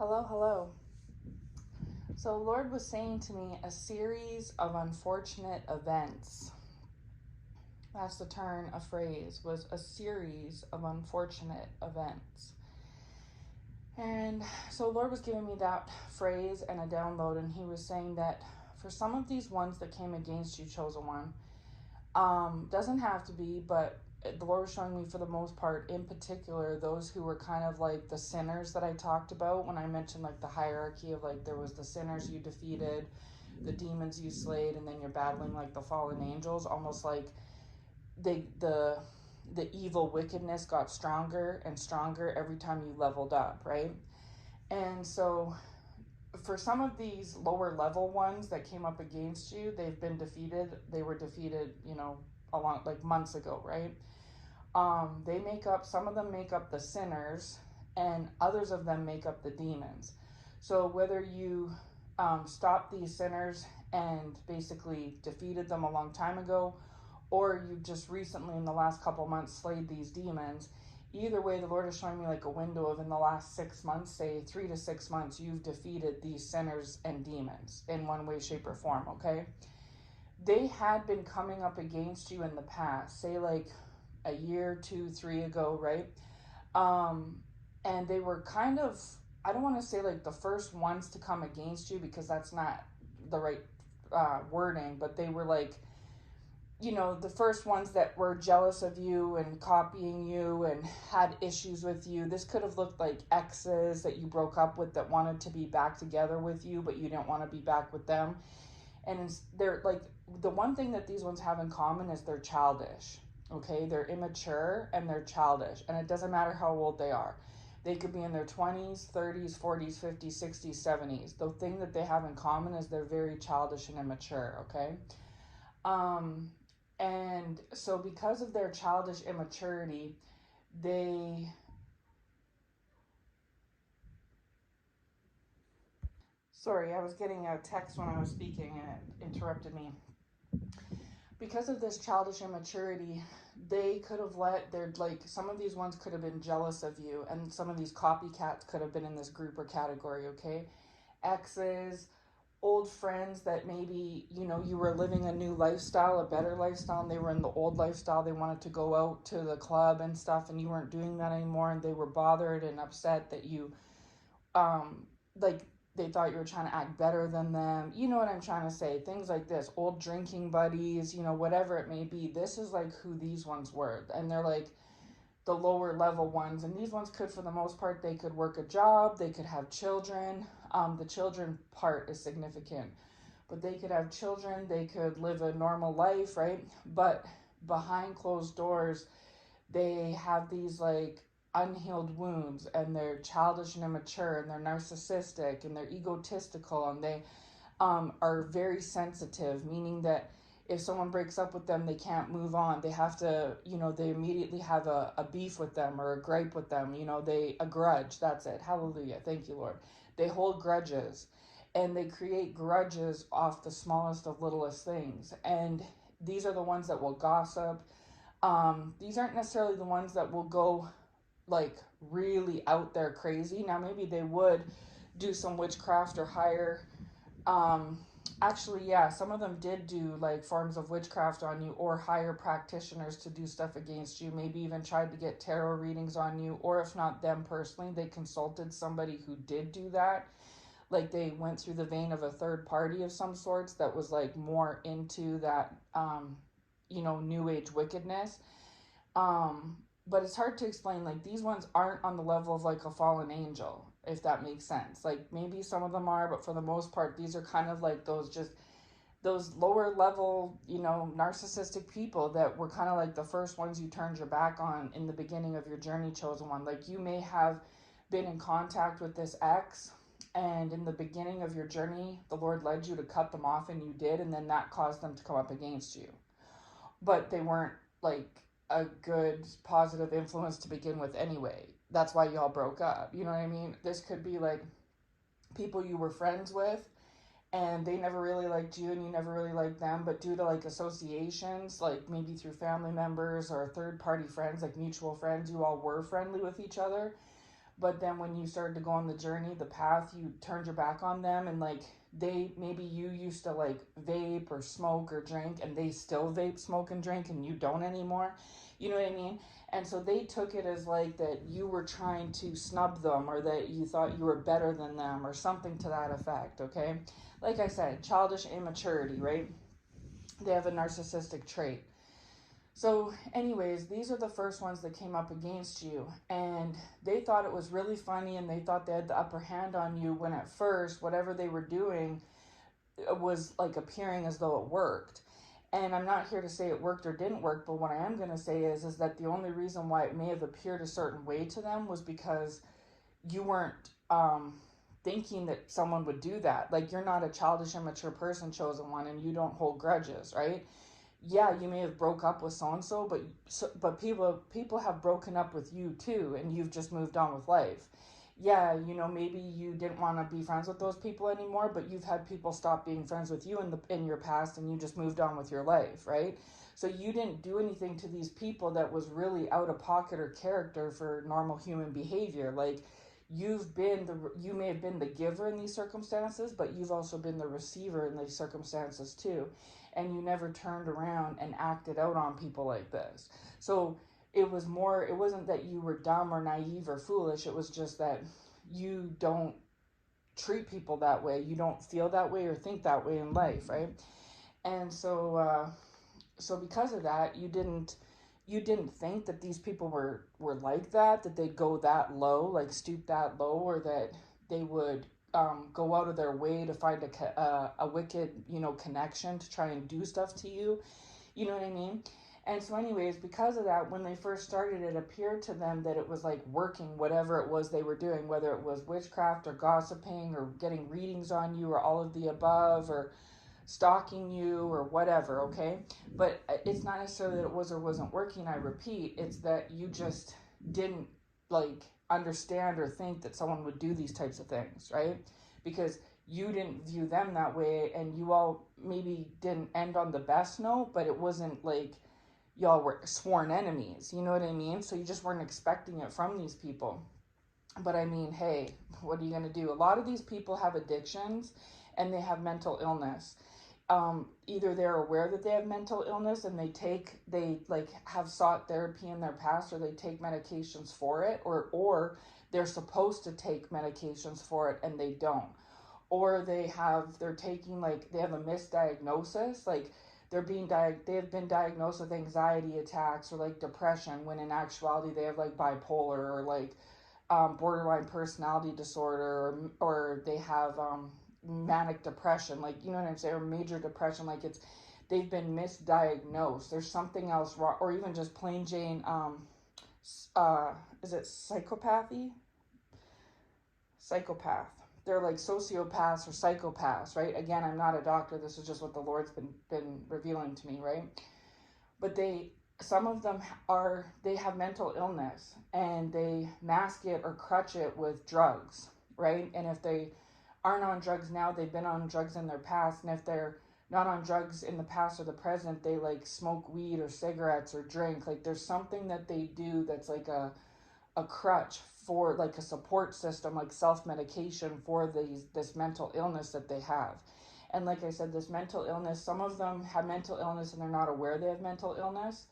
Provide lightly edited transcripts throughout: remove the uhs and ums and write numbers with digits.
Hello, hello. So, Lord was saying to me, a series of unfortunate events. That's the turn of phrase, was a series of unfortunate events. And so, Lord was giving me that phrase and a download, and He was saying that for some of these ones that came against you, chosen one, doesn't have to be, but the Lord was showing me for the most part, in particular, those who were kind of like the sinners that I talked about when I mentioned like the hierarchy of like there was the sinners you defeated, the demons you slayed, and then you're battling like the fallen angels, almost like the evil wickedness got stronger and stronger every time you leveled up, right? And so for some of these lower level ones that came up against you, they've been defeated. They were defeated, along like months ago, right? They make up, some of them make up the sinners, and others of them make up the demons. So whether you stopped these sinners and basically defeated them a long time ago, or you just recently in the last couple months slayed these demons, either way, the Lord is showing me like a window of in the last 6 months, say 3 to 6 months, you've defeated these sinners and demons in one way, shape, or form, okay? They had been coming up against you in the past, say like a year, 2, 3 ago, right? And they were kind of, I don't want to say like the first ones to come against you because that's not the right wording, but they were like, the first ones that were jealous of you and copying you and had issues with you. This could have looked like exes that you broke up with that wanted to be back together with you, but you didn't want to be back with them. And they're like, the one thing that these ones have in common is they're childish. Okay, they're immature and they're childish, and it doesn't matter how old they are. They could be in their 20s, 30s, 40s, 50s, 60s, 70s. The thing that they have in common is they're very childish and immature, okay? And so because of their childish immaturity, sorry, I was getting a text when I was speaking and it interrupted me. Because of this childish immaturity, they could have some of these ones could have been jealous of you, and some of these copycats could have been in this group or category, okay? Exes, old friends that maybe, you were living a new lifestyle, a better lifestyle, and they were in the old lifestyle. They wanted to go out to the club and stuff, and you weren't doing that anymore, and they were bothered and upset that you, they thought you were trying to act better than them. You know what I'm trying to say? Things like this, old drinking buddies, whatever it may be. This is like who these ones were. And they're like the lower level ones. And these ones could, for the most part, they could work a job, they could have children. The children part is significant. But they could have children, they could live a normal life, right? But behind closed doors, they have these like unhealed wounds, and they're childish and immature, and they're narcissistic, and they're egotistical, and they are very sensitive, meaning that if someone breaks up with them, they can't move on. They have to, they immediately have a beef with them or a gripe with them, a grudge. That's it. Hallelujah. Thank you, Lord. They hold grudges, and they create grudges off the smallest of littlest things. And these are the ones that will gossip. These aren't necessarily the ones that will go like really out there crazy. Now maybe they would do some witchcraft or hire actually, yeah, some of them did do like forms of witchcraft on you, or hire practitioners to do stuff against you, maybe even tried to get tarot readings on you, or if not them personally, they consulted somebody who did do that. Like they went through the vein of a third party of some sorts that was like more into that new age wickedness. But it's hard to explain. Like these ones aren't on the level of like a fallen angel, if that makes sense. Like maybe some of them are, but for the most part, these are kind of like those lower level, narcissistic people that were kind of like the first ones you turned your back on in the beginning of your journey, chosen one. Like you may have been in contact with this ex, and in the beginning of your journey, the Lord led you to cut them off, and you did, and then that caused them to come up against you. But they weren't like a good positive influence to begin with anyway. That's why y'all broke up. You know what I mean? This could be like people you were friends with, and they never really liked you and you never really liked them, but due to like associations, like maybe through family members or third party friends, like mutual friends, you all were friendly with each other. But then when you started to go on the journey, the path, you turned your back on them, and like maybe you used to like vape or smoke or drink, and they still vape, smoke, and drink, and you don't anymore. You know what I mean? And so they took it as like that you were trying to snub them, or that you thought you were better than them, or something to that effect, okay? Like I said, childish immaturity, right? They have a narcissistic trait. So, anyways, these are the first ones that came up against you, and they thought it was really funny, and they thought they had the upper hand on you, when at first, whatever they were doing was like appearing as though it worked. And I'm not here to say it worked or didn't work, but what I am going to say is that the only reason why it may have appeared a certain way to them was because you weren't thinking that someone would do that. Like, you're not a childish, immature person, chosen one, and you don't hold grudges, right? Yeah, you may have broke up with so and so, but people have broken up with you too, and you've just moved on with life. Yeah, maybe you didn't want to be friends with those people anymore, but you've had people stop being friends with you in your past, and you just moved on with your life, right? So you didn't do anything to these people that was really out of pocket or character for normal human behavior. Like, you may have been the giver in these circumstances, but you've also been the receiver in these circumstances too. And you never turned around and acted out on people like this. So it wasn't that you were dumb or naive or foolish. It was just that you don't treat people that way. You don't feel that way or think that way in life, right? And so because of that, you didn't think that these people were like that they'd go that low, like stoop that low, or that they would go out of their way to find a wicked, connection to try and do stuff to you. You know what I mean? And so anyways, because of that, when they first started, it appeared to them that it was like working, whatever it was they were doing, whether it was witchcraft or gossiping or getting readings on you or all of the above, or stalking you or whatever, okay? But it's not necessarily that it was or wasn't working, I repeat. It's that you just didn't like understand or think that someone would do these types of things, right? Because you didn't view them that way, and you all maybe didn't end on the best note, but it wasn't like y'all were sworn enemies, you know what I mean? So you just weren't expecting it from these people. But I mean, hey, what are you going to do? A lot of these people have addictions, and they have mental illness. Either they're aware that they have mental illness, and they like have sought therapy in their past, or they take medications for it, or they're supposed to take medications for it and they don't. Or they're taking, like, they have a misdiagnosis, like they have been diagnosed with anxiety attacks or like depression, when in actuality they have like bipolar, or like borderline personality disorder, or they have manic depression, like, you know what I'm saying, or major depression. Like, they've been misdiagnosed. There's something else wrong, or even just plain Jane is it psychopath. They're like sociopaths or psychopaths, right? Again, I'm not a doctor. This is just what the Lord's been revealing to me, right? But some of them they have mental illness, and they mask it or crutch it with drugs, right? And if they aren't on drugs now, they've been on drugs in their past. And if they're not on drugs in the past or the present, they like smoke weed or cigarettes or drink. Like, there's something that they do that's like a crutch, for like a support system, like self-medication for this mental illness that they have. And like I said, this mental illness, some of them have mental illness and they're not aware they have mental illness,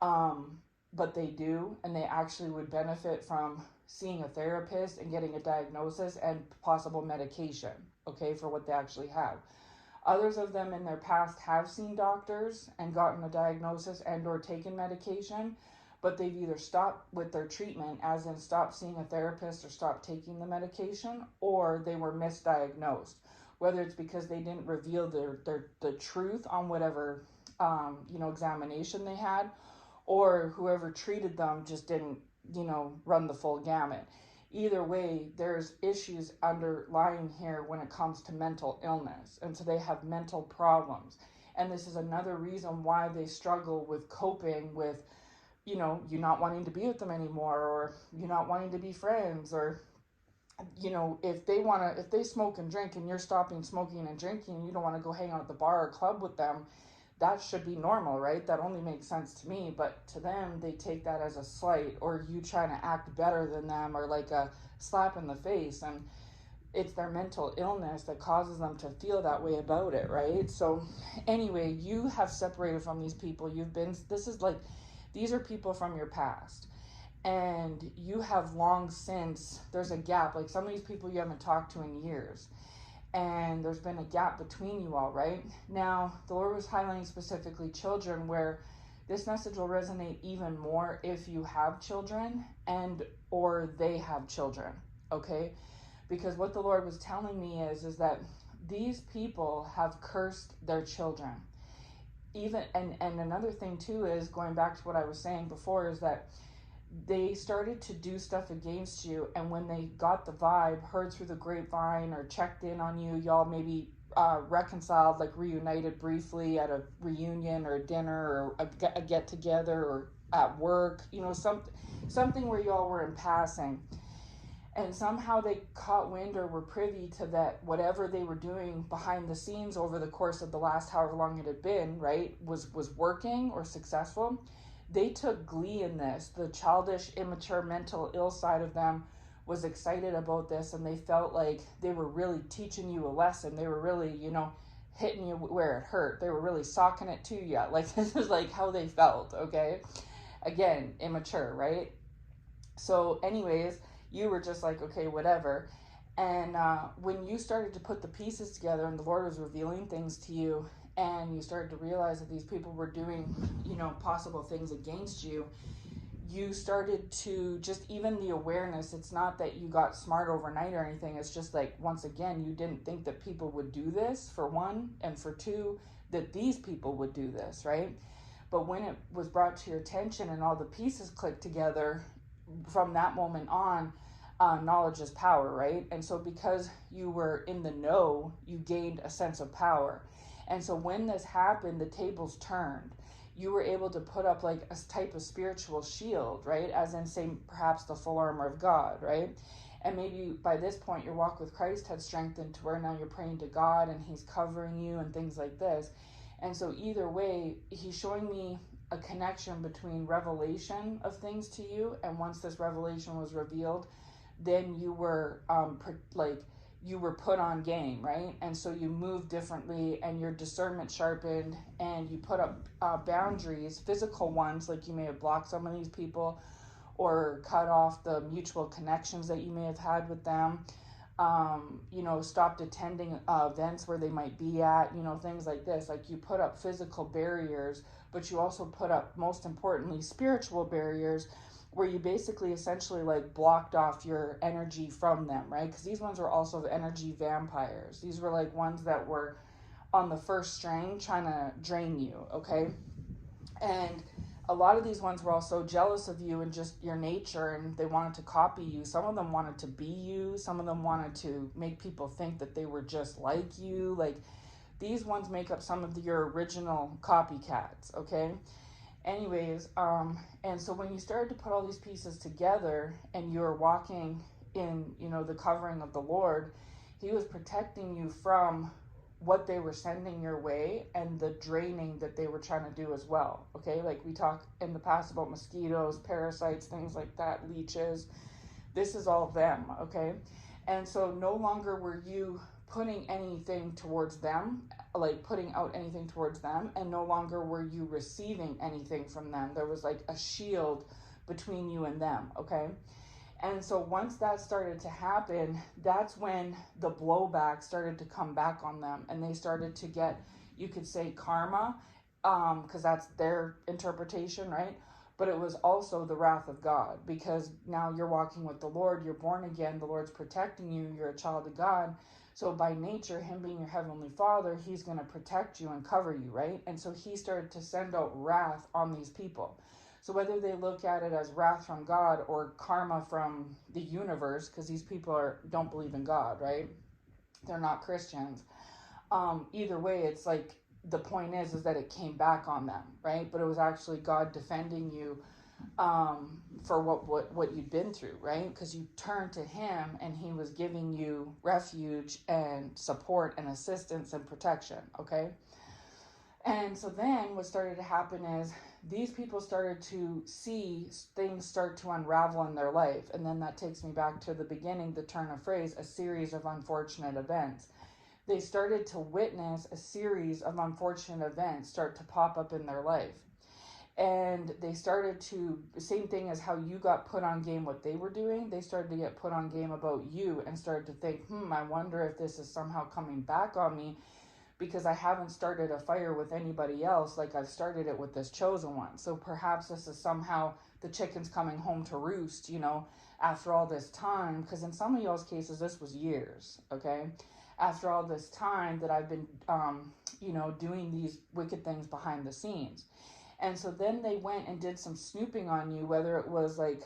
but they do, and they actually would benefit from seeing a therapist and getting a diagnosis and possible medication, okay, for what they actually have. Others of them in their past have seen doctors and gotten a diagnosis and or taken medication, but they've either stopped with their treatment, as in stopped seeing a therapist or stopped taking the medication, or they were misdiagnosed, whether it's because they didn't reveal the truth on whatever examination they had, or whoever treated them just didn't run the full gamut. Either way, there's issues underlying here when it comes to mental illness, and so they have mental problems. And this is another reason why they struggle with coping with you not wanting to be with them anymore, or you not wanting to be friends, or if they smoke and drink, and you're stopping smoking and drinking, and you don't want to go hang out at the bar or club with them, that should be normal, right? That only makes sense to me. But to them, they take that as a slight, or you trying to act better than them, or like a slap in the face. And it's their mental illness that causes them to feel that way about it, right? So anyway, you have separated from these people. These are people from your past, and you have long since, there's a gap. Like some of these people you haven't talked to in years, and there's been a gap between you all, right? Now, the Lord was highlighting specifically children, where this message will resonate even more if you have children and or they have children, okay? Because what the Lord was telling me is that these people have cursed their children. Even and another thing too is, going back to what I was saying before, is that they started to do stuff against you, and when they got the vibe, heard through the grapevine, or checked in on you, y'all maybe reconciled, like reunited briefly at a reunion or a dinner or a get together or at work, something where y'all were in passing, and somehow they caught wind or were privy to that whatever they were doing behind the scenes over the course of the last however long it had been, right, was working or successful. They took glee in this. The childish, immature, mental ill side of them was excited about this, and they felt like they were really teaching you a lesson. They were really, hitting you where it hurt. They were really socking it to you. Like, this is like how they felt, okay? Again, immature, right? So anyways, you were just like, okay, whatever. And when you started to put the pieces together and the Lord was revealing things to you, and you started to realize that these people were doing, possible things against you, you started to just, even the awareness, it's not that you got smart overnight or anything. It's just like, once again, you didn't think that people would do this, for one, and for two, that these people would do this, right? But when it was brought to your attention and all the pieces clicked together, from that moment on, knowledge is power, right? And so because you were in the know, you gained a sense of power. And so when this happened, the tables turned. You were able to put up like a type of spiritual shield, right? As in, say, perhaps the full armor of God, right? And maybe by this point, your walk with Christ had strengthened to where now you're praying to God and he's covering you and things like this. And so either way, he's showing me a connection between revelation of things to you. And once this revelation was revealed, then you were you were put on game, right? And so you moved differently, and your discernment sharpened, and you put up boundaries, physical ones, like you may have blocked some of these people or cut off the mutual connections that you may have had with them, stopped attending events where they might be at, things like this. Like, you put up physical barriers, but you also put up, most importantly, spiritual barriers, where you basically essentially like blocked off your energy from them, right? Because these ones were also energy vampires. These were like ones that were on the first string trying to drain you, okay? And a lot of these ones were also jealous of you and just your nature, and they wanted to copy you. Some of them wanted to be you. Some of them wanted to make people think that they were just like you. Like, these ones make up some of your original copycats, okay? Anyways, and so when you started to put all these pieces together and you're walking in, the covering of the Lord, he was protecting you from what they were sending your way and the draining that they were trying to do as well, okay? Like, we talked in the past about mosquitoes, parasites, things like that, leeches. This is all them, okay? And so no longer were you putting anything towards them, like putting out anything towards them, and no longer were you receiving anything from them. There was like a shield between you and them, okay? And so once that started to happen, that's when the blowback started to come back on them, and they started to get, you could say, karma, because that's their interpretation, right? But it was also the wrath of God, because now you're walking with the Lord, you're born again, the Lord's protecting you, you're a child of God. So by nature, him being your heavenly father, he's going to protect you and cover you, right? And so he started to send out wrath on these people. So whether they look at it as wrath from God or karma from the universe, because these people don't believe in God, right? They're not Christians. Either way, it's like, the point is that it came back on them, right? But it was actually God defending you for what you'd been through, right? Because you turned to him and he was giving you refuge and support and assistance and protection, okay? And so then what started to happen is these people started to see things start to unravel in their life. And then that takes me back to the beginning, the turn of phrase, a series of unfortunate events. They started to witness a series of unfortunate events start to pop up in their life. And they started to, same thing as how you got put on game what they were doing, they started to get put on game about you and started to think, I wonder if this is somehow coming back on me because I haven't started a fire with anybody else like I've started it with this chosen one. So perhaps this is somehow the chicken's coming home to roost, after all this time. Because in some of y'all's cases, this was years, okay? After all this time that I've been, doing these wicked things behind the scenes. And so then they went and did some snooping on you, whether it was like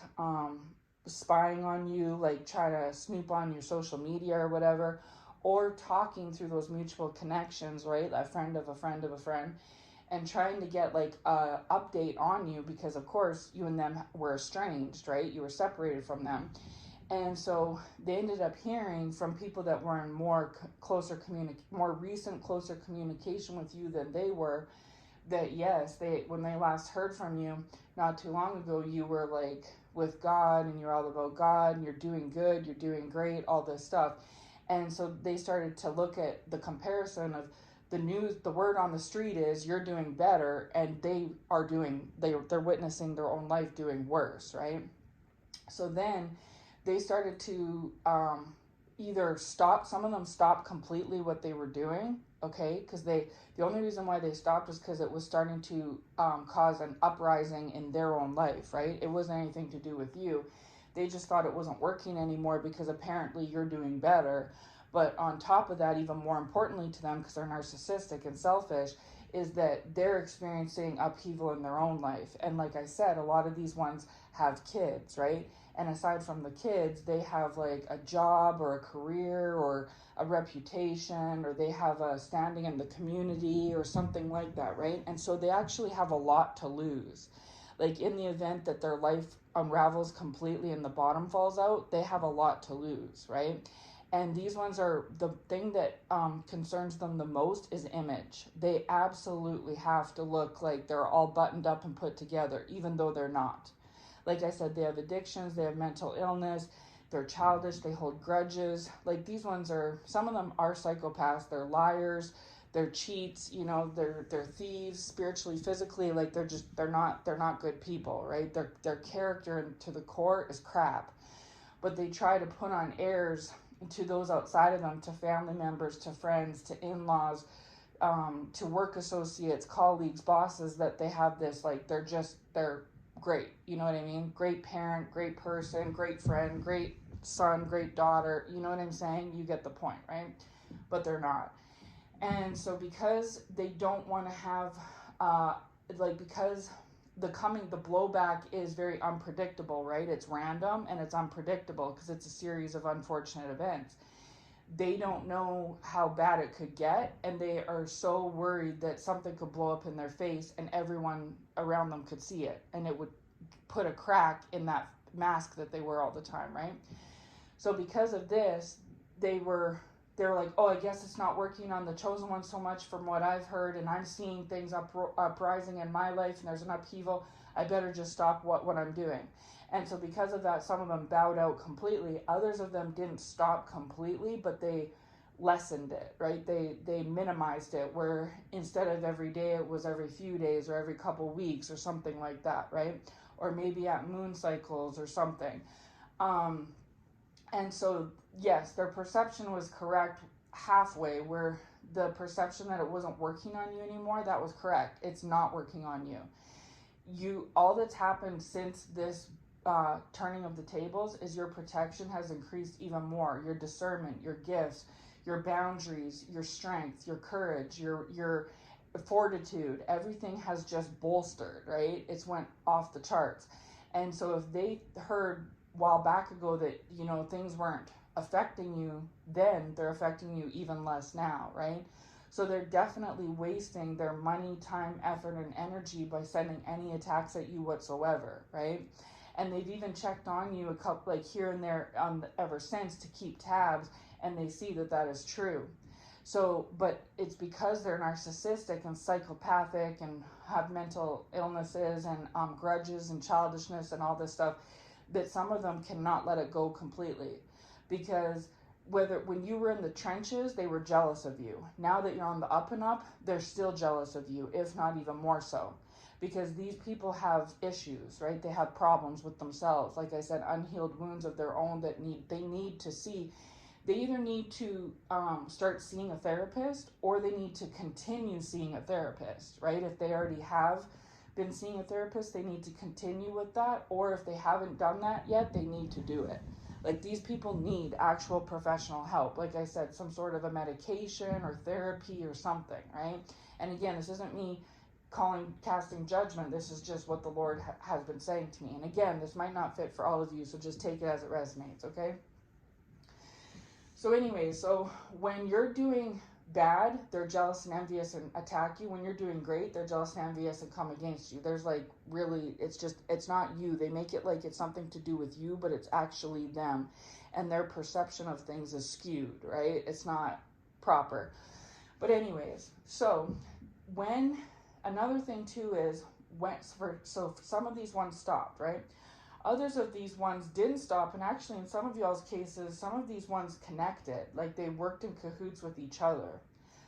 spying on you, like try to snoop on your social media or whatever, or talking through those mutual connections, right? A friend of a friend of a friend, and trying to get like a update on you because of course you and them were estranged, right? You were separated from them. And so they ended up hearing from people that were in more recent, closer communication with you than they were, that yes, when they last heard from you not too long ago, you were like with God and you're all about God and you're doing good, you're doing great, all this stuff. And so they started to look at the comparison of the news. The word on the street is you're doing better, and they're witnessing their own life doing worse, right? So then they started to either stop. Some of them stopped completely what they were doing, okay, because the only reason why they stopped was because it was starting to cause an uprising in their own life, right? It wasn't anything to do with you. They just thought it wasn't working anymore because apparently you're doing better. But on top of that, even more importantly to them, because they're narcissistic and selfish, is that they're experiencing upheaval in their own life. And like I said, a lot of these ones have kids, right? And aside from the kids, they have like a job or a career or a reputation, or they have a standing in the community or something like that, right? And so they actually have a lot to lose. Like in the event that their life unravels completely and the bottom falls out, they have a lot to lose, right? And these ones are the thing that concerns them the most is image. They absolutely have to look like they're all buttoned up and put together, even though they're not. Like I said, they have addictions, they have mental illness, they're childish, they hold grudges. Like these ones some of them are psychopaths, they're liars, they're cheats, they're thieves, spiritually, physically, like they're not good people, right? Their character to the core is crap. But they try to put on airs to those outside of them, to family members, to friends, to in-laws, to work associates, colleagues, bosses, that they have this, like, they're great. You know what I mean? Great parent, great person, great friend, great son, great daughter. You know what I'm saying? You get the point, right? But they're not. And so because they don't want to have, because the blowback is very unpredictable, right? It's random and it's unpredictable because it's a series of unfortunate events. They don't know how bad it could get, and they are so worried that something could blow up in their face and everyone around them could see it, and it would put a crack in that mask that they wear all the time, right? So because of this, they're like, oh, I guess it's not working on the chosen one so much from what I've heard, and I'm seeing things uprising in my life, and there's an upheaval. I better just stop what I'm doing. And so because of that, some of them bowed out completely. Others of them didn't stop completely, but they lessened it, right? They minimized it, where instead of every day, it was every few days or every couple weeks or something like that, right? Or maybe at moon cycles or something. And so, yes, their perception was correct halfway, where the perception that it wasn't working on you anymore, that was correct. It's not working on you. All that's happened since this turning of the tables is your protection has increased even more. Your discernment, your gifts, your boundaries, your strength, your courage, your fortitude, everything has just bolstered, right? It's went off the charts. And so if they heard a while back ago that, things weren't affecting you, then they're affecting you even less now, right? So they're definitely wasting their money, time, effort, and energy by sending any attacks at you whatsoever, right? And they've even checked on you a couple, like here and there, ever since, to keep tabs, and they see that is true. So, but it's because they're narcissistic and psychopathic and have mental illnesses and grudges and childishness and all this stuff, that some of them cannot let it go completely. Because when you were in the trenches, they were jealous of you. Now that you're on the up and up, they're still jealous of you, if not even more so. Because these people have issues, right? They have problems with themselves. Like I said, unhealed wounds of their own that they need to see. They either need to start seeing a therapist, or they need to continue seeing a therapist, right? If they already have been seeing a therapist, they need to continue with that. Or if they haven't done that yet, they need to do it. Like, these people need actual professional help. Like I said, some sort of a medication or therapy or something, right? And again, this isn't me casting judgment. This is just what the Lord has been saying to me. And again, this might not fit for all of you, so just take it as it resonates, okay? So anyway, so when you're doing bad, they're jealous and envious and attack you. When you're doing great, they're jealous and envious and come against you. There's like, really, it's not you. They make it like it's something to do with you, but it's actually them. And their perception of things is skewed, right? It's not proper. But anyways, so another thing too is, so some of these ones stopped, right? Others of these ones didn't stop, and actually in some of y'all's cases, some of these ones connected, like they worked in cahoots with each other.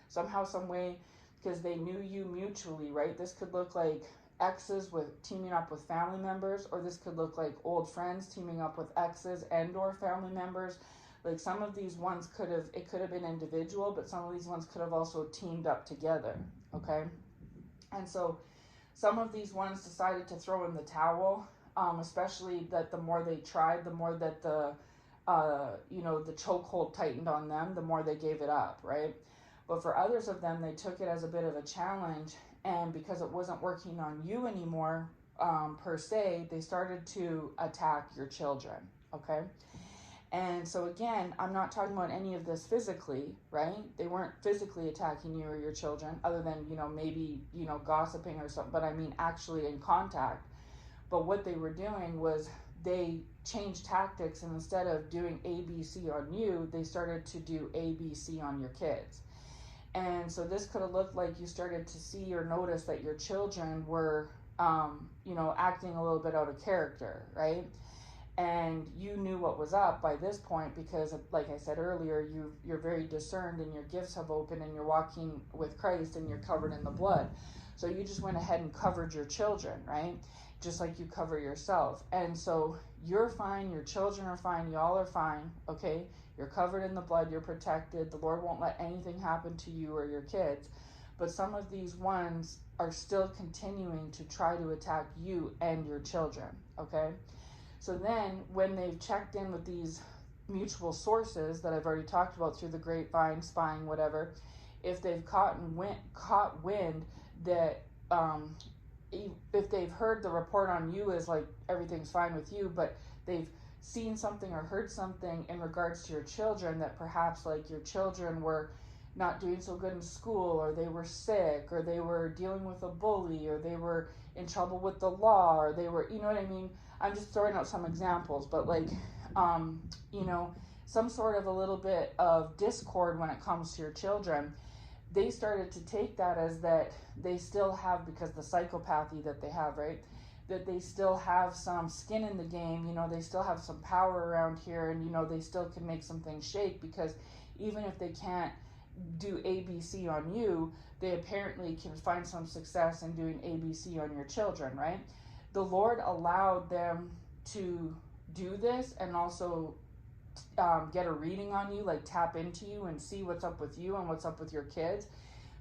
Somehow, some way, because they knew you mutually, right? This could look like exes teaming up with family members, or this could look like old friends teaming up with exes and or family members. Like, some of these ones could have been individual, but some of these ones could have also teamed up together, okay? And so some of these ones decided to throw in the towel, especially that the more they tried, the more that the chokehold tightened on them, the more they gave it up, right? But for others of them, they took it as a bit of a challenge, and because it wasn't working on you anymore, per se, they started to attack your children, okay? And so again, I'm not talking about any of this physically, right? They weren't physically attacking you or your children, other than, maybe, gossiping or something, but I mean actually in contact. But what they were doing was they changed tactics, and instead of doing ABC on you, they started to do ABC on your kids. And so this could have looked like you started to see or notice that your children were, acting a little bit out of character, right? And you knew what was up by this point because, like I said earlier, you're very discerned, and your gifts have opened, and you're walking with Christ, and you're covered in the blood. So you just went ahead and covered your children, right? Just like you cover yourself. And so you're fine, your children are fine, y'all are fine, okay? You're covered in the blood, you're protected. The Lord won't let anything happen to you or your kids. But some of these ones are still continuing to try to attack you and your children, okay? So then when they've checked in with these mutual sources that I've already talked about through the grapevine, spying, whatever, if they've caught wind that, if they've heard the report on you is like everything's fine with you, but they've seen something or heard something in regards to your children, that perhaps like your children were not doing so good in school, or they were sick, or they were dealing with a bully, or they were in trouble with the law, or they were, you know what I mean? I'm just throwing out some examples, but like, some sort of a little bit of discord when it comes to your children. They started to take that as that they still have, because the psychopathy that they have, right? That they still have some skin in the game, they still have some power around here, and, they still can make some things shake, because even if they can't do ABC on you, they apparently can find some success in doing ABC on your children, right? The Lord allowed them to do this, and also get a reading on you, like tap into you and see what's up with you and what's up with your kids,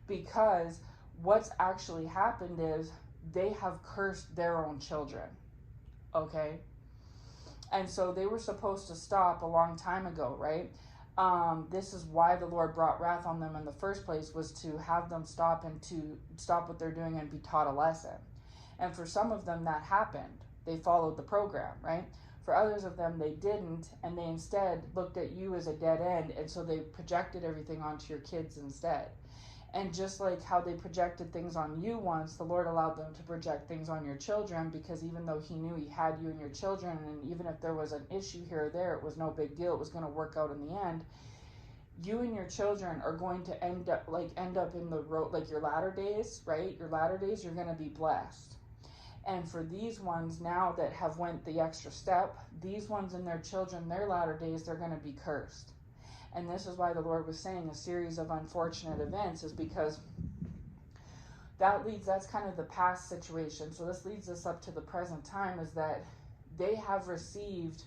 because what's actually happened is they have cursed their own children, okay? And so they were supposed to stop a long time ago, right? This is why the Lord brought wrath on them in the first place, was to have them stop, and to stop what they're doing and be taught a lesson. And for some of them that happened. They followed the program, right? For others of them, they didn't, and they instead looked at you as a dead end, and so they projected everything onto your kids instead. And just like how they projected things on you once, the Lord allowed them to project things on your children, because even though He knew He had you and your children, and even if there was an issue here or there, it was no big deal, it was going to work out in the end, you and your children are going to end up in the road, like your latter days, right? Your latter days, you're going to be blessed. And for these ones now that have went the extra step, these ones and their children, their latter days, they're going to be cursed. And this is why the Lord was saying a series of unfortunate events, is because that's kind of the past situation. So this leads us up to the present time, is that they have received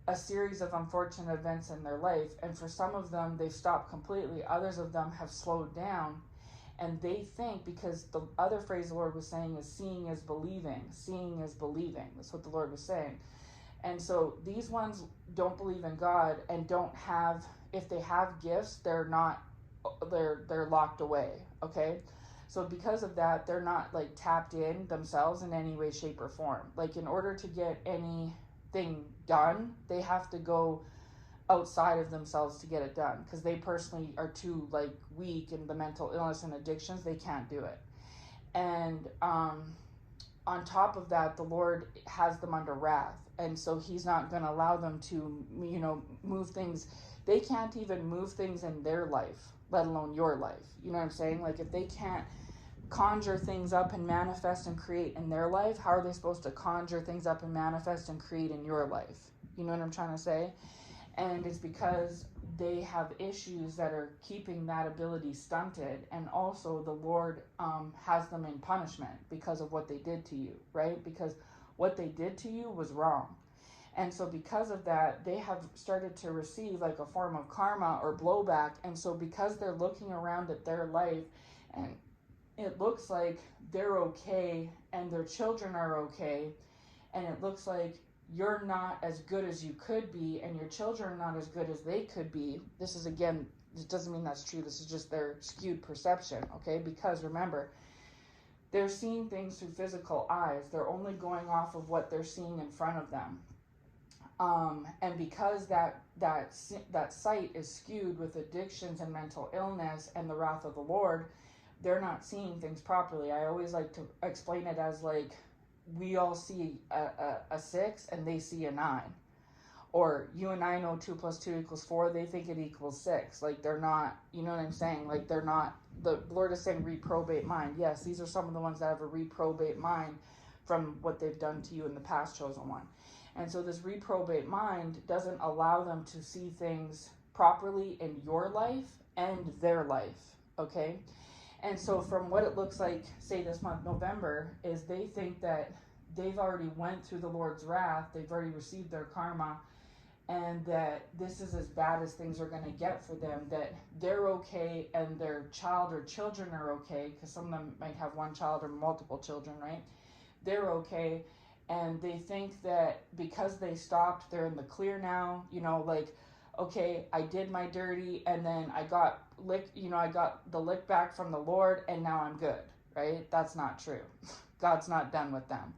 a series of unfortunate events in their life, and for some of them they've stopped completely, others of them have slowed down, and they think, because the other phrase the Lord was saying is seeing is believing. That's what the Lord was saying. And so these ones don't believe in God and don't have, if they have gifts, they're locked away, okay? So because of that, they're not like tapped in themselves in any way, shape, or form. Like, in order to get anything done, they have to go outside of themselves to get it done, because they personally are too like weak in the mental illness and addictions. They can't do it. And on top of that, the Lord has them under wrath, and so he's not going to allow them to, move things. They can't even move things in their life, let alone your life. You know what I'm saying? Like, if they can't conjure things up and manifest and create in their life, how are they supposed to conjure things up and manifest and create in your life? You know what I'm trying to say? And it's because they have issues that are keeping that ability stunted, and also the Lord has them in punishment because of what they did to you, right? Because what they did to you was wrong. And so because of that, they have started to receive like a form of karma or blowback. And so because they're looking around at their life and it looks like they're okay and their children are okay, and it looks like you're not as good as you could be and your children are not as good as they could be. This is, again, it doesn't mean that's true. This is just their skewed perception, okay? Because remember, they're seeing things through physical eyes. They're only going off of what they're seeing in front of them. And because that sight is skewed with addictions and mental illness and the wrath of the Lord, they're not seeing things properly. I always like to explain it as like, we all see a 6 and they see a 9. Or you and I know 2 + 2 = 4, they think it equals 6. Like, they're not, you know what I'm saying? Like, they're not, the Lord is saying reprobate mind. Yes, these are some of the ones that have a reprobate mind from what they've done to you in the past, chosen one. And so this reprobate mind doesn't allow them to see things properly in your life and their life, okay? And so from what it looks like, say this month, November, is they think that they've already went through the Lord's wrath, they've already received their karma, and that this is as bad as things are going to get for them, that they're okay and their child or children are okay, because some of them might have one child or multiple children, right? They're okay, and they think that because they stopped, they're in the clear now, like, okay, I did my dirty, and then I got I got the lick back from the Lord, and now I'm good, right? That's not true. God's not done with them.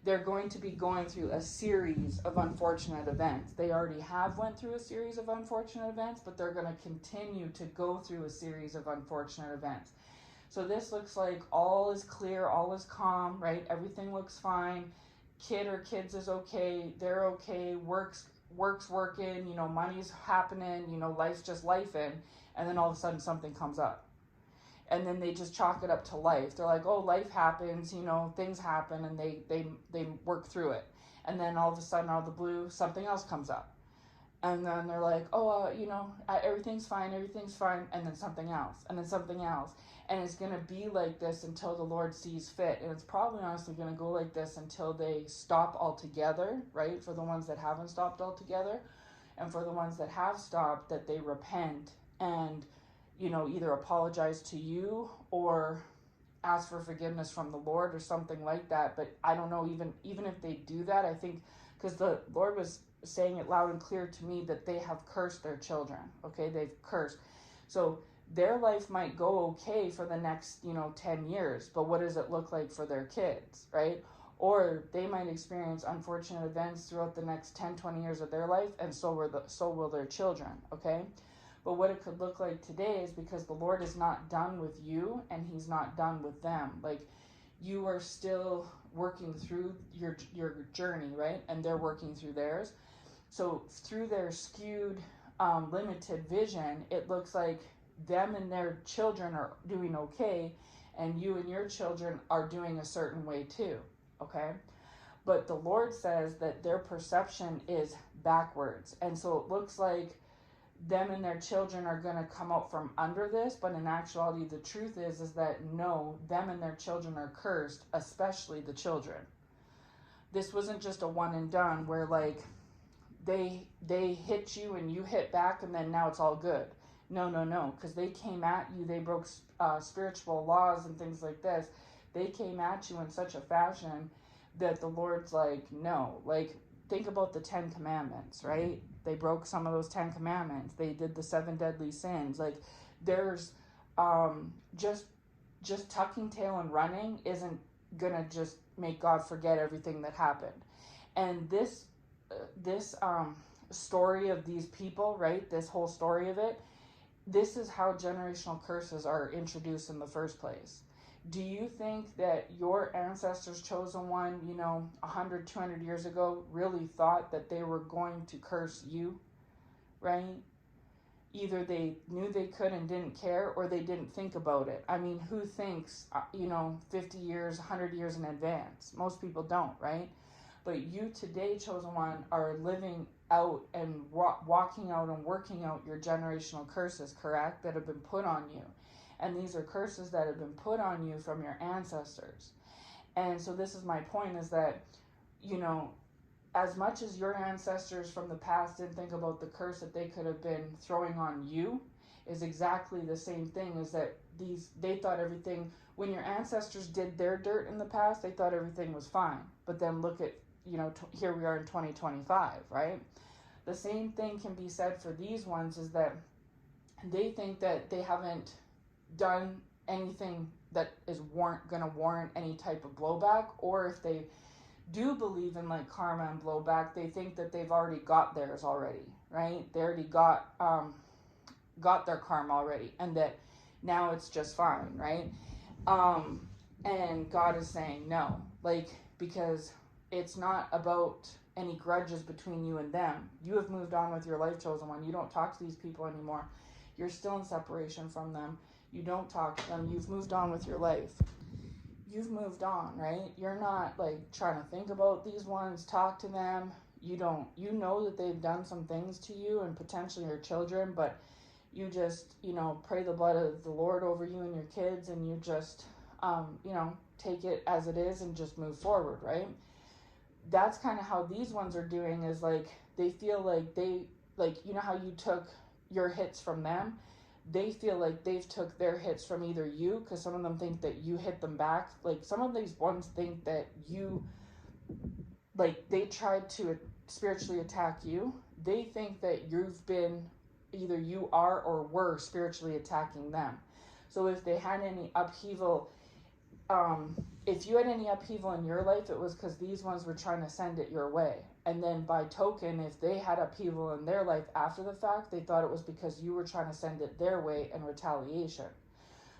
They're going to be going through a series of unfortunate events. They already have went through a series of unfortunate events, but they're going to continue to go through a series of unfortunate events. So this looks like all is clear, all is calm, right? Everything looks fine. Kid or kids is okay. They're okay. Work's working, money's happening, life's just lifing, and then all of a sudden something comes up. And then they just chalk it up to life. They're like, oh, life happens, things happen, and they work through it. And then all of a sudden, out of the blue, something else comes up. And then they're like, oh, everything's fine, and then something else, and then something else. And it's going to be like this until the Lord sees fit. And it's probably honestly going to go like this until they stop altogether, right? For the ones that haven't stopped altogether. And for the ones that have stopped, that they repent and, either apologize to you or ask for forgiveness from the Lord or something like that. But I don't know, even if they do that, I think, because the Lord was saying it loud and clear to me that they have cursed their children, okay? They've cursed. So their life might go okay for the next, 10 years, but what does it look like for their kids, right? Or they might experience unfortunate events throughout the next 10, 20 years of their life, and so will their children, okay? But what it could look like today is, because the Lord is not done with you and he's not done with them. Like, you are still working through your journey, right? And they're working through theirs. So through their skewed limited vision, it looks like them and their children are doing okay, and you and your children are doing a certain way too, okay? But the Lord says that their perception is backwards. And so it looks like them and their children are going to come out from under this, but in actuality the truth is that no, them and their children are cursed, especially the children. This wasn't just a one and done where like they hit you and you hit back and then now it's all good. No, because they came at you, they broke spiritual laws and things like this. They came at you in such a fashion that the Lord's like, no. Like, think about the 10 Commandments, right? They broke some of those 10 Commandments. They did the 7 deadly sins. Like, there's just tucking tail and running isn't gonna just make God forget everything that happened. And this story of these people, right? This whole story of it, this is how generational curses are introduced in the first place. Do you think that your ancestors, chosen one, 100, 200 years ago, really thought that they were going to curse you, right? Either they knew they could and didn't care, or they didn't think about it. I mean, who thinks, 50 years, 100 years in advance? Most people don't, right? But you today, chosen one, are living out and walking out and working out your generational curses, correct? That have been put on you. And these are curses that have been put on you from your ancestors. And so this is my point, is that, as much as your ancestors from the past didn't think about the curse that they could have been throwing on you, is exactly the same thing, is that they thought everything, when your ancestors did their dirt in the past, they thought everything was fine. But then look at, here we are in 2025, right? The same thing can be said for these ones, is that they think that they haven't done anything that is going to warrant any type of blowback, or if they do believe in like karma and blowback, they think that they've already got theirs already, right? They already got their karma already, and that now it's just fine, right? And God is saying no, like, because it's not about any grudges between you and them. You have moved on with your life, chosen one. You don't talk to these people anymore. You're still in separation from them. You don't talk to them. You've moved on with your life. You've moved on, right? You're not like trying to think about these ones, talk to them. You know that they've done some things to you and potentially your children, but you just, pray the blood of the Lord over you and your kids, and you just, take it as it is and just move forward, right? That's kind of how these ones are doing, is like, they feel like how you took your hits from them. They feel like they've took their hits from either you, because some of them think that you hit them back. Like, some of these ones think that you, like, they tried to spiritually attack you. They think that you've been, either you are or were spiritually attacking them. So if they had any upheaval, if you had any upheaval in your life, it was because these ones were trying to send it your way. And then by token, if they had upheaval in their life after the fact, they thought it was because you were trying to send it their way in retaliation.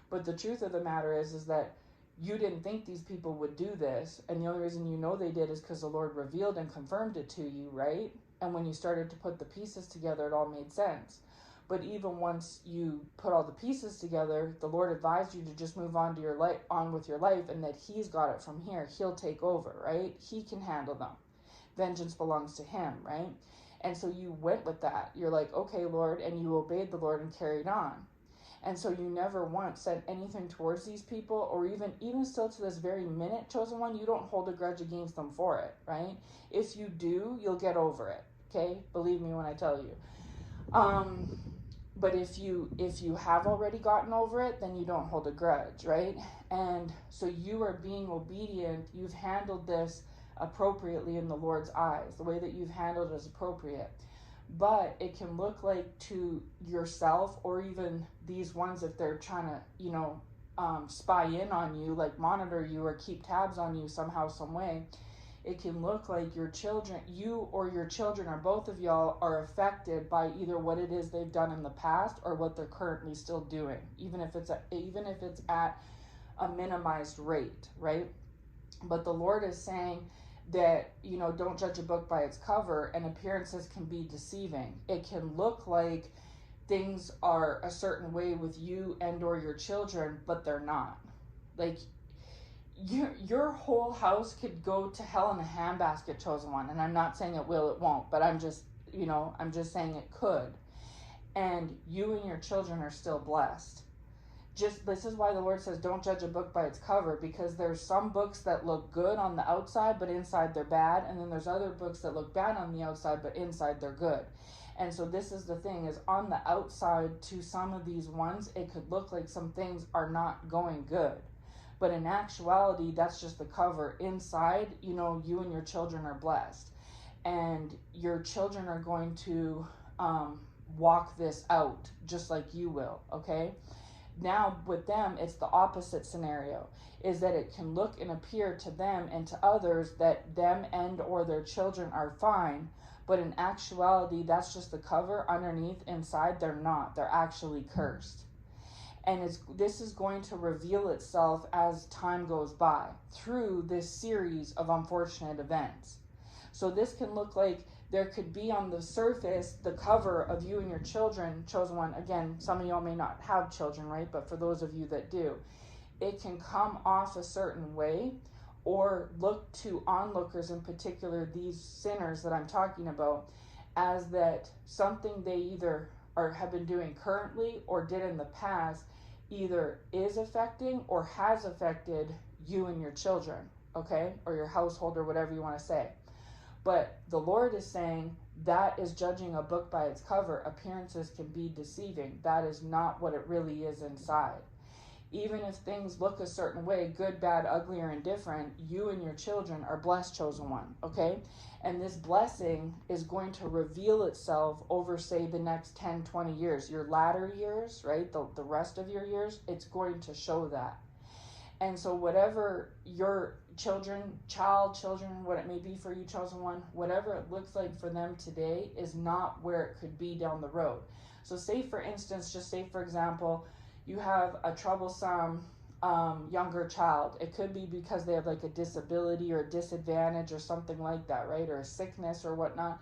But the truth of the matter is that you didn't think these people would do this. And the only reason you know they did is because the Lord revealed and confirmed it to you, right? And when you started to put the pieces together, it all made sense. But even once you put all the pieces together, the Lord advised you to just move on with your life, and that He's got it from here. He'll take over, right? He can handle them. Vengeance belongs to Him, right? And so you went with that. You're like, okay, Lord, and you obeyed the Lord and carried on. And so you never once said anything towards these people, or even still to this very minute, chosen one, you don't hold a grudge against them for it, right? If you do, you'll get over it, okay? Believe me when I tell you. But if you have already gotten over it, then you don't hold a grudge, right? And so you are being obedient. You've handled this appropriately in the Lord's eyes. The way that you've handled it is appropriate. But it can look like to yourself, or even these ones, if they're trying to, spy in on you, like monitor you or keep tabs on you somehow, some way, it can look like you or your children, or both of y'all, are affected by either what it is they've done in the past or what they're currently still doing, even if it's at a minimized rate, right? But the Lord is saying that, don't judge a book by its cover, and appearances can be deceiving. It can look like things are a certain way with you and or your children, but they're not. Like, your whole house could go to hell in a handbasket, chosen one. And I'm not saying it will, it won't, but I'm just saying it could. And you and your children are still blessed. This is why the Lord says don't judge a book by its cover, because there's some books that look good on the outside but inside they're bad, and then there's other books that look bad on the outside but inside they're good. And so this is the thing, is on the outside to some of these ones it could look like some things are not going good, but in actuality that's just the cover. Inside, you and your children are blessed, and your children are going to walk this out just like you will. Okay, now with them it's the opposite scenario, is that it can look and appear to them and to others that them and or their children are fine, but in actuality that's just the cover. Underneath, inside, they're not. They're actually cursed. And this is going to reveal itself as time goes by through this series of unfortunate events. So this can look like there could be on the surface the cover of you and your children, chosen one. Again, some of y'all may not have children, right? But for those of you that do, it can come off a certain way, or look to onlookers, in particular these sinners that I'm talking about, as that something they either have been doing currently or did in the past either is affecting or has affected you and your children, okay? Or your household, or whatever you want to say. But the Lord is saying that is judging a book by its cover. Appearances can be deceiving. That is not what it really is inside. Even if things look a certain way, good, bad, ugly, or indifferent, you and your children are blessed, chosen one, okay? And this blessing is going to reveal itself over, say, the next 10, 20 years. Your latter years, right? The rest of your years, it's going to show that. And so whatever your children, what it may be for you, chosen one, whatever it looks like for them today is not where it could be down the road. So say, for instance, just say, for example, you have a troublesome younger child. It could be because they have like a disability or a disadvantage or something like that, right? Or a sickness or whatnot.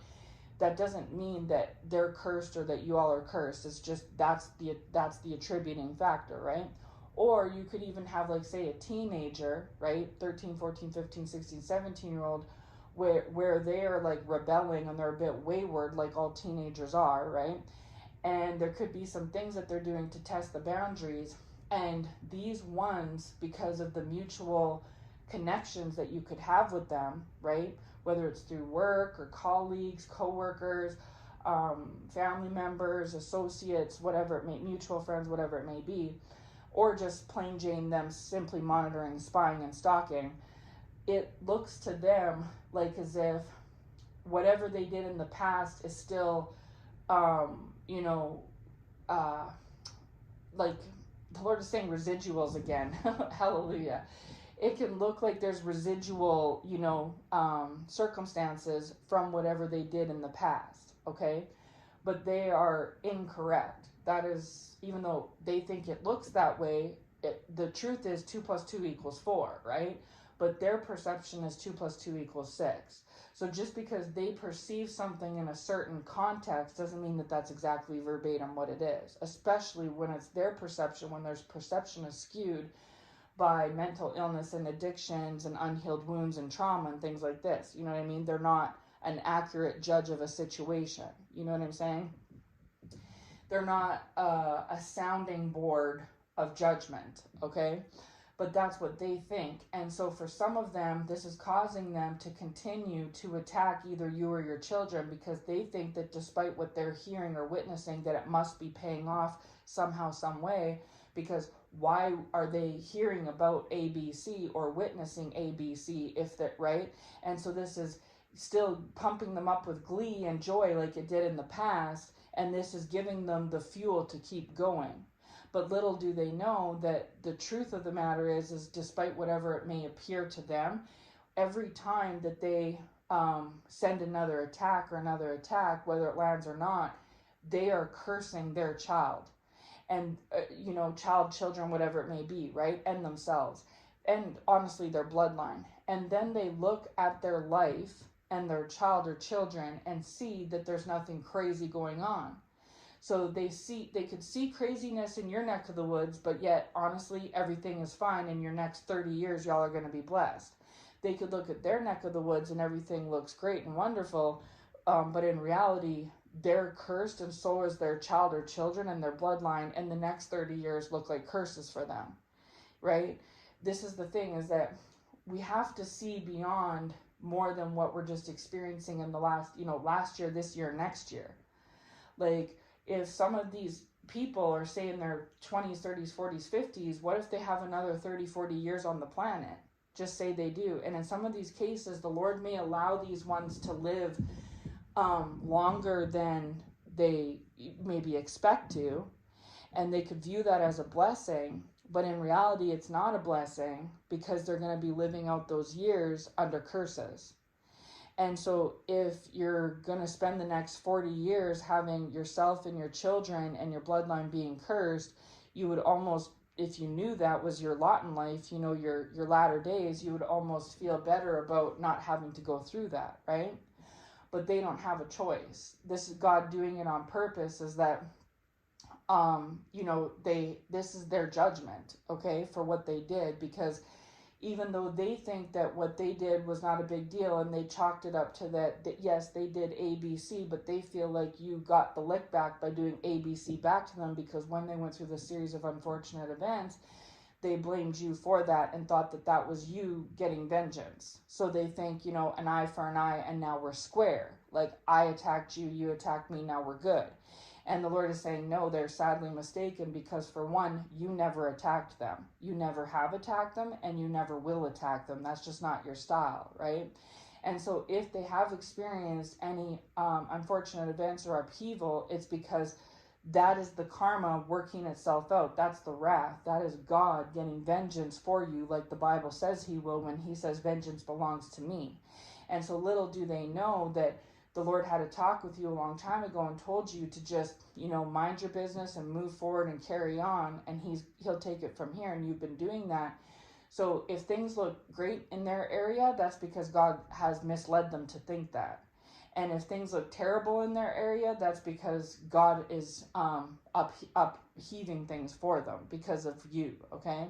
That doesn't mean that they're cursed or that you all are cursed. It's just that's the attributing factor, right? Or you could even have, like, say, a teenager, right? 13, 14, 15, 16, 17-year-old, where they are like rebelling and they're a bit wayward, like all teenagers are, right? And there could be some things that they're doing to test the boundaries. And these ones, because of the mutual connections that you could have with them, right? Whether it's through work or colleagues, co-workers, family members, associates, whatever it may, mutual friends, whatever it may be, or just plain Jane them simply monitoring, spying, and stalking, it looks to them like as if whatever they did in the past is still, like the Lord is saying residuals again. Hallelujah. It can look like there's residual, circumstances from whatever they did in the past, okay? But they are incorrect. That is, even though they think it looks that way, the truth is 2 + 2 = 4, right? But their perception is 2 + 2 = 6. So just because they perceive something in a certain context doesn't mean that that's exactly verbatim what it is, especially when it's their perception, when their perception is skewed by mental illness and addictions and unhealed wounds and trauma and things like this. You know what I mean? They're not an accurate judge of a situation. You know what I'm saying? They're not a sounding board of judgment, okay? But that's what they think. And so for some of them, this is causing them to continue to attack either you or your children, because they think that despite what they're hearing or witnessing, that it must be paying off somehow, some way, because why are they hearing about ABC or witnessing ABC if that, right? And so this is still pumping them up with glee and joy like it did in the past, and this is giving them the fuel to keep going. But little do they know that the truth of the matter is despite whatever it may appear to them, every time that they send another attack, whether it lands or not, they are cursing their child and, children, whatever it may be, right? And themselves. And honestly, their bloodline. and then they look at their life and their child or children and see that there's nothing crazy going on. So they could see craziness in your neck of the woods, but yet honestly everything is fine. In your next 30 years y'all are going to be blessed. They could look at their neck of the woods and everything looks great and wonderful, but in reality they're cursed, and so is their child or children and their bloodline, and the next 30 years look like curses for them, right? This is the thing, is that we have to see beyond more than what we're just experiencing in the last year, this year, next year. Like, if some of these people are, say, in their 20s, 30s, 40s, 50s, what if they have another 30, 40 years on the planet? Just say they do. And in some of these cases, the Lord may allow these ones to live longer than they maybe expect to, and they could view that as a blessing, but in reality it's not a blessing, because they're going to be living out those years under curses. And so if you're going to spend the next 40 years having yourself and your children and your bloodline being cursed, you would almost, if you knew that was your lot in life, your latter days, you would almost feel better about not having to go through that, right? But they don't have a choice. This is God doing it on purpose, is that this is their judgment, okay, for what they did, because even though they think that what they did was not a big deal, and they chalked it up to that yes, they did ABC, but they feel like you got the lick back by doing ABC back to them, because when they went through the series of unfortunate events, they blamed you for that and thought that that was you getting vengeance. So they think, an eye for an eye, and now we're square. Like, I attacked you, you attacked me, now we're good. And the Lord is saying, no, they're sadly mistaken, because for one, you never attacked them. You never have attacked them, and you never will attack them. That's just not your style, right? And so if they have experienced any unfortunate events or upheaval, it's because that is the karma working itself out. That's the wrath. That is God getting vengeance for you, like the Bible says he will, when he says vengeance belongs to me. And so little do they know that the Lord had a talk with you a long time ago and told you to just, mind your business and move forward and carry on, and he'll take it from here, and you've been doing that. So if things look great in their area, that's because God has misled them to think that. And if things look terrible in their area, that's because God is upheaving things for them because of you, okay?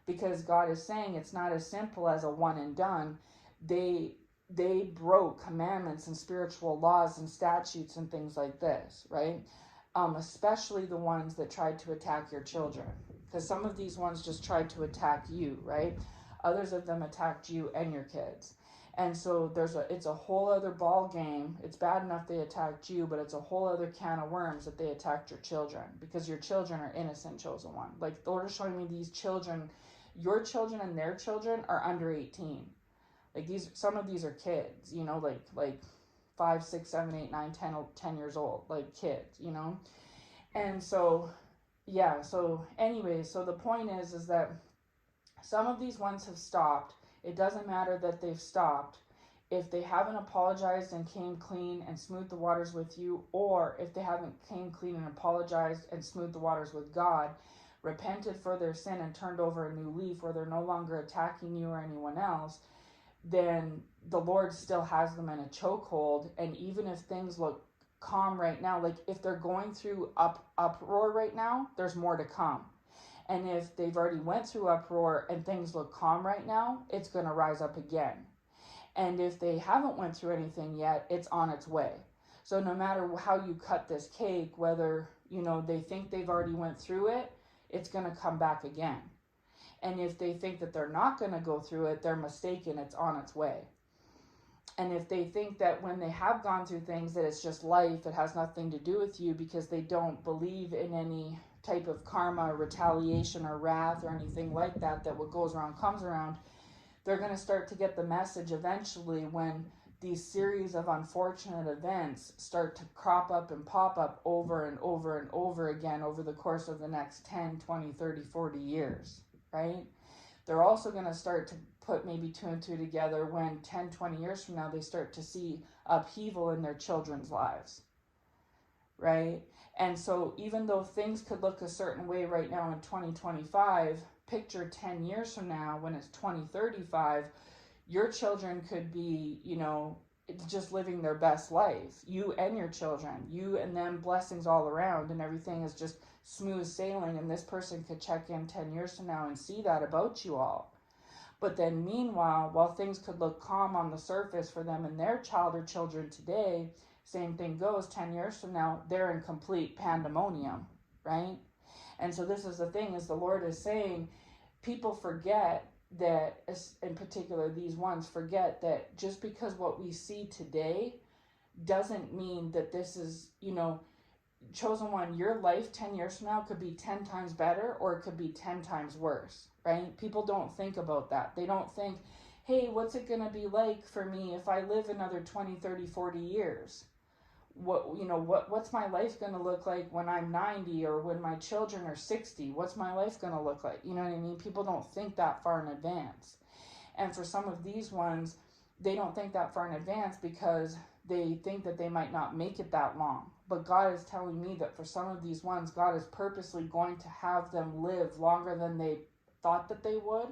Because God is saying it's not as simple as a one and done. They broke commandments and spiritual laws and statutes and things like this, right? Especially the ones that tried to attack your children. Because some of these ones just tried to attack you, right? Others of them attacked you and your kids. And so it's a whole other ball game. It's bad enough they attacked you, but it's a whole other can of worms that they attacked your children, because your children are innocent, chosen one. Like, the Lord is showing me these children, your children and their children are under 18. Like, some of these are kids, like 5, 6, 7, 8, 9, 10 years old, like kids, And so, yeah, so anyways, so the point is that some of these ones have stopped. It doesn't matter that they've stopped. If they haven't apologized and came clean and smoothed the waters with you, or if they haven't came clean and apologized and smoothed the waters with God, repented for their sin and turned over a new leaf, where they're no longer attacking you or anyone else, then the Lord still has them in a chokehold. And even if things look calm right now, like if they're going through uproar right now, there's more to come. And if they've already went through uproar and things look calm right now, it's going to rise up again. And if they haven't went through anything yet, it's on its way. So no matter how you cut this cake, whether, they think they've already went through it, it's going to come back again. And if they think that they're not going to go through it, they're mistaken. It's on its way. And if they think that when they have gone through things that it's just life, it has nothing to do with you, because they don't believe in any type of karma or retaliation or wrath or anything like that, that what goes around comes around, they're going to start to get the message eventually when these series of unfortunate events start to crop up and pop up over and over and over again over the course of the next 10, 20, 30, 40 years, right? They're also going to start to put maybe 2 and 2 together when 10, 20 years from now they start to see upheaval in their children's lives, right? And so even though things could look a certain way right now in 2025, picture 10 years from now when it's 2035, Your children could be, just living their best life. You and your children, you and them, blessings all around, and everything is just smooth sailing. And this person could check in 10 years from now and see that about you all. But then meanwhile, while things could look calm on the surface for them and their child or children today, same thing goes 10 years from now, they're in complete pandemonium, right? And so this is the thing, is the Lord is saying, people forget that, in particular these ones forget that just because what we see today doesn't mean that this is, chosen one, your life 10 years from now could be 10 times better, or it could be 10 times worse, right? People don't think about that. They don't think, hey, what's it going to be like for me if I live another 20, 30, 40 years? What's my life going to look like when I'm 90, or when my children are 60? What's my life going to look like? You know what I mean? People don't think that far in advance. And for some of these ones, they don't think that far in advance because they think that they might not make it that long. But God is telling me that for some of these ones, God is purposely going to have them live longer than they thought that they would,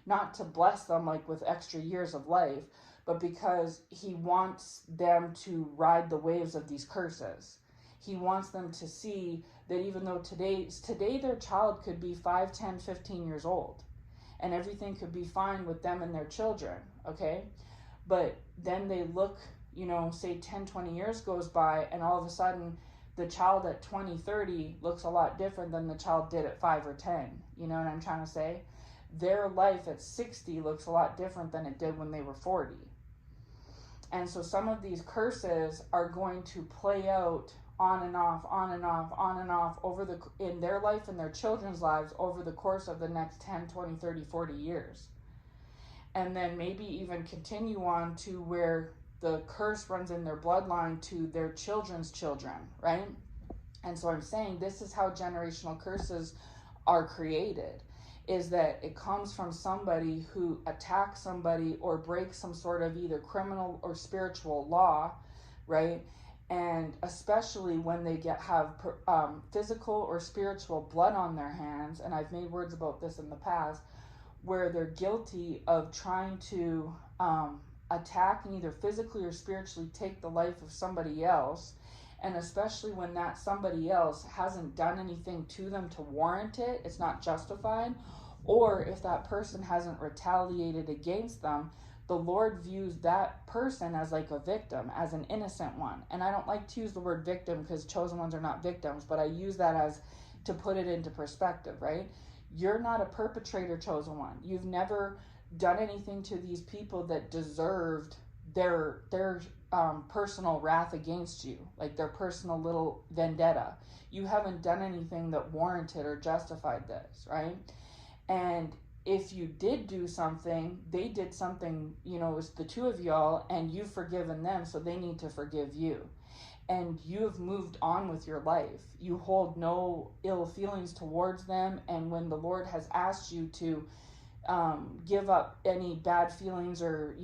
not to bless them like with extra years of life, but because he wants them to ride the waves of these curses. He wants them to see that even though today their child could be 5, 10, 15 years old, and everything could be fine with them and their children, okay? But then they look, say 10, 20 years goes by, and all of a sudden the child at 20, 30 looks a lot different than the child did at 5 or 10. You know what I'm trying to say? Their life at 60 looks a lot different than it did when they were 40. And so some of these curses are going to play out on and off, on and off, on and off in their life and their children's lives over the course of the next 10, 20, 30, 40 years. And then maybe even continue on to where the curse runs in their bloodline to their children's children, right? And so I'm saying this is how generational curses are created, is that it comes from somebody who attacks somebody or breaks some sort of either criminal or spiritual law, right? And especially when they have physical or spiritual blood on their hands, and I've made words about this in the past, where they're guilty of trying to attack and either physically or spiritually take the life of somebody else, and especially when that somebody else hasn't done anything to them to warrant it, it's not justified, or if that person hasn't retaliated against them, the Lord views that person as like a victim, as an innocent one. And I don't like to use the word victim because chosen ones are not victims, but I use that as to put it into perspective, right? You're not a perpetrator, chosen one. You've never done anything to these people that deserved their personal wrath against you, like their personal little vendetta. You haven't done anything that warranted or justified this, right? And if you did do something, they did something, it was the two of y'all, and you've forgiven them, so they need to forgive you. And you have moved on with your life. You hold no ill feelings towards them, and when the Lord has asked you to give up any bad feelings or,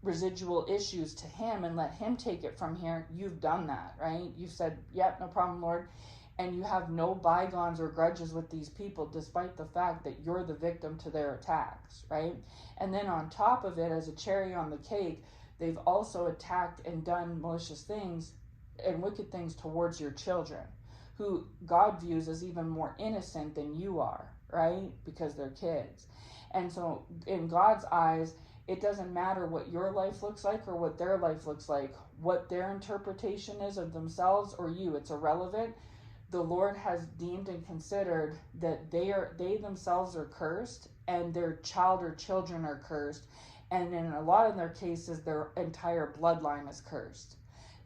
residual issues to him and let him take it from here, you've done that, right? You've said, yep, no problem, Lord. And you have no bygones or grudges with these people, despite the fact that you're the victim to their attacks, right? And then on top of it, as a cherry on the cake, they've also attacked and done malicious things and wicked things towards your children, who God views as even more innocent than you are, right? Because they're kids. And so in God's eyes, it doesn't matter what your life looks like or what their life looks like, what their interpretation is of themselves or you, it's irrelevant. The Lord has deemed and considered that they themselves are cursed, and their child or children are cursed, and in a lot of their cases, their entire bloodline is cursed,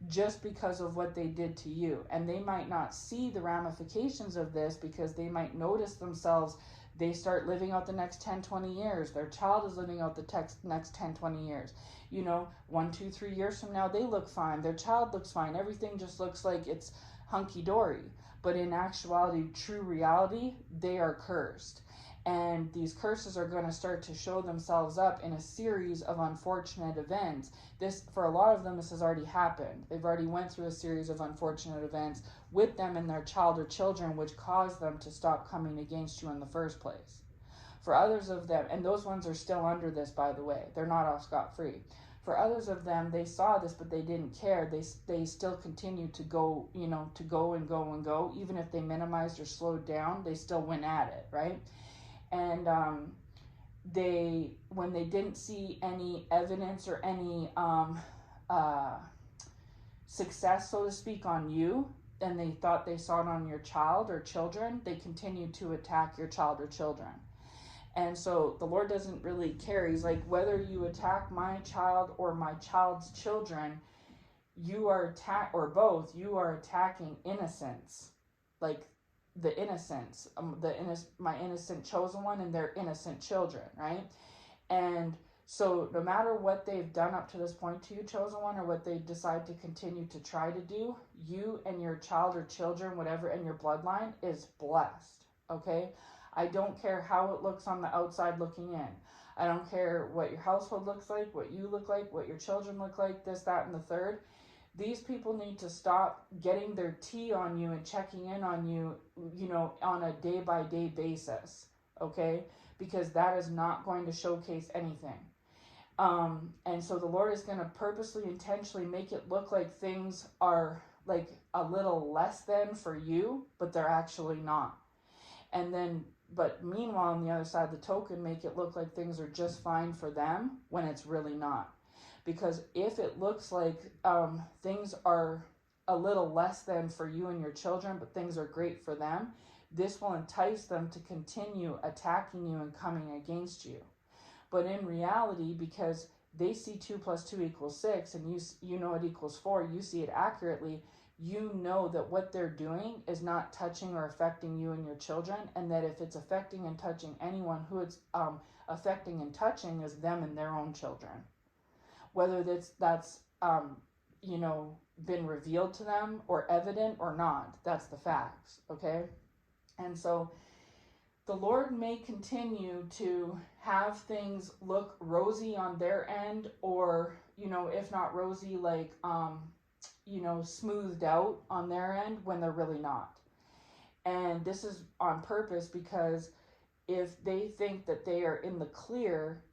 just because of what they did to you. And they might not see the ramifications of this because they might notice themselves, they start living out the next 10, 20 years. Their child is living out the next 10, 20 years. 1, 2, 3 years from now, they look fine. Their child looks fine. Everything just looks like it's hunky-dory. But in actuality, true reality, they are cursed. And these curses are going to start to show themselves up in a series of unfortunate events. For a lot of them, this has already happened. They've already went through a series of unfortunate events with them and their child or children, which caused them to stop coming against you in the first place. For others of them, and those ones are still under this, by the way, they're not all scot-free. For others of them, they saw this, but they didn't care. They still continued to go, to go and go and go. Even if they minimized or slowed down, they still went at it, right? And when they didn't see any evidence or any success, so to speak, on you, and they thought they saw it on your child or children, they continued to attack your child or children. And so the Lord doesn't really care. He's like, whether you attack my child or my child's children, you are or both, you are attacking innocence, like the innocence, my innocent chosen one and their innocent children, right? And so no matter what they've done up to this point to you, chosen one, or what they decide to continue to try to do, you and your child or children, whatever, and your bloodline is blessed, okay? I don't care how it looks on the outside looking in. I don't care what your household looks like, what you look like, what your children look like, this, that, and the third. These people need to stop getting their tea on you and checking in on you, on a day-by-day basis, okay? Because that is not going to showcase anything. And so the Lord is going to purposely, intentionally make it look like things are like a little less than for you, but they're actually not. And then, but meanwhile, on the other side of the token, make it look like things are just fine for them when it's really not. Because if it looks like things are a little less than for you and your children, but things are great for them, this will entice them to continue attacking you and coming against you. But in reality, because they see 2 + 2 = 6, and you know it equals 4, you see it accurately, you know that what they're doing is not touching or affecting you and your children, and that if it's affecting and touching anyone, who it's affecting and touching is them and their own children. Whether that's been revealed to them or evident or not, that's the facts, okay? And so the Lord may continue to have things look rosy on their end, or, if not rosy, like, smoothed out on their end, when they're really not. And this is on purpose, because if they think that they are in the clear,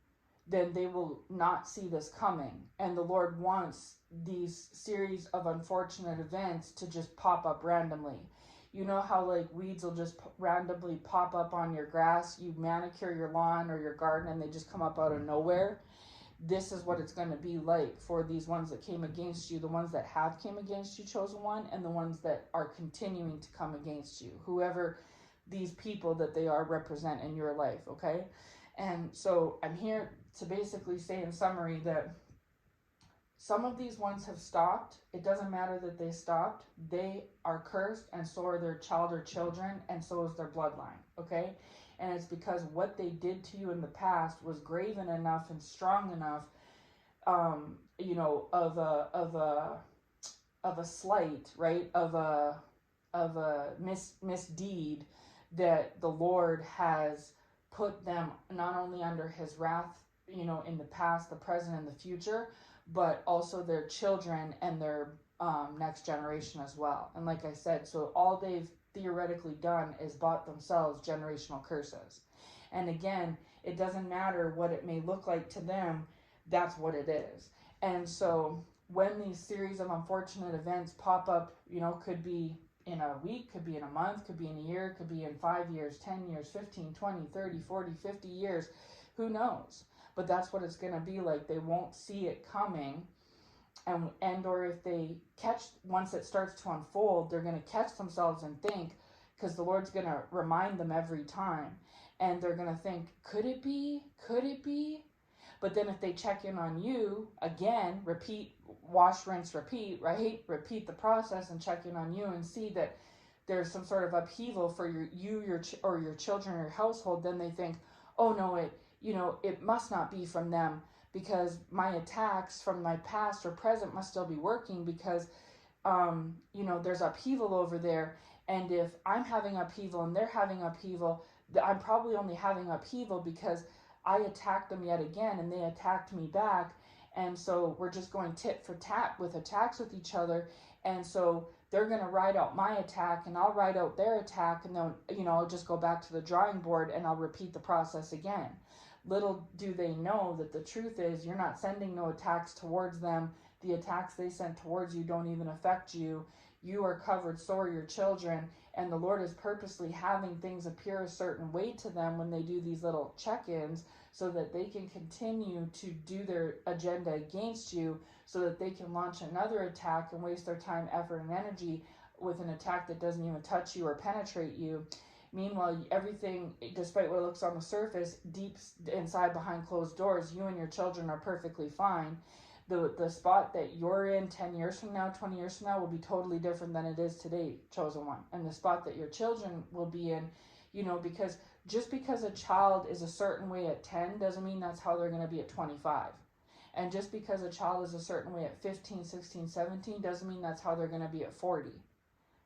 then they will not see this coming. And the Lord wants these series of unfortunate events to just pop up randomly. You know how like weeds will just randomly pop up on your grass, you manicure your lawn or your garden, and they just come up out of nowhere? This is what it's going to be like for these ones that came against you, the ones that have came against you, chosen one, and the ones that are continuing to come against you, whoever these people that they are represent in your life, okay? And so I'm here to basically say in summary that some of these ones have stopped. It doesn't matter that they stopped. They are cursed, and so are their child or children, and so is their bloodline, okay? And it's because what they did to you in the past was graven enough and strong enough, of a slight, right? Of a misdeed, that the Lord has put them not only under his wrath, in the past, the present, and the future, but also their children and their next generation as well. And like I said, so all they've theoretically done is bought themselves generational curses. And again, it doesn't matter what it may look like to them, that's what it is. And so when these series of unfortunate events pop up, could be in a week, could be in a month, could be in a year, could be in 5 years, 10 years, 15, 20, 30, 40, 50 years, who knows? But that's what it's going to be like. They won't see it coming. And or if they once it starts to unfold, they're going to catch themselves and think, because the Lord's going to remind them every time. And they're going to think, could it be? Could it be? But then if they check in on you, again, repeat, wash, rinse, repeat, right? Repeat the process and check in on you and see that there's some sort of upheaval for your children or your household, then they think, oh no, it must not be from them, because my attacks from my past or present must still be working, because there's upheaval over there. And if I'm having upheaval and they're having upheaval, I'm probably only having upheaval because I attacked them yet again and they attacked me back. And so we're just going tit for tat with attacks with each other. And so they're going to ride out my attack and I'll ride out their attack, and then, I'll just go back to the drawing board and I'll repeat the process again. Little do they know that the truth is you're not sending no attacks towards them. The attacks they sent towards you don't even affect you. You are covered, so are your children. And the Lord is purposely having things appear a certain way to them when they do these little check-ins, so that they can continue to do their agenda against you, so that they can launch another attack and waste their time, effort, and energy with an attack that doesn't even touch you or penetrate you. Meanwhile, everything, despite what it looks on the surface, deep inside behind closed doors, you and your children are perfectly fine. The spot that you're in 10 years from now, 20 years from now, will be totally different than it is today, chosen one. And the spot that your children will be in, because just because a child is a certain way at 10 doesn't mean that's how they're going to be at 25. And just because a child is a certain way at 15, 16, 17 doesn't mean that's how they're going to be at 40,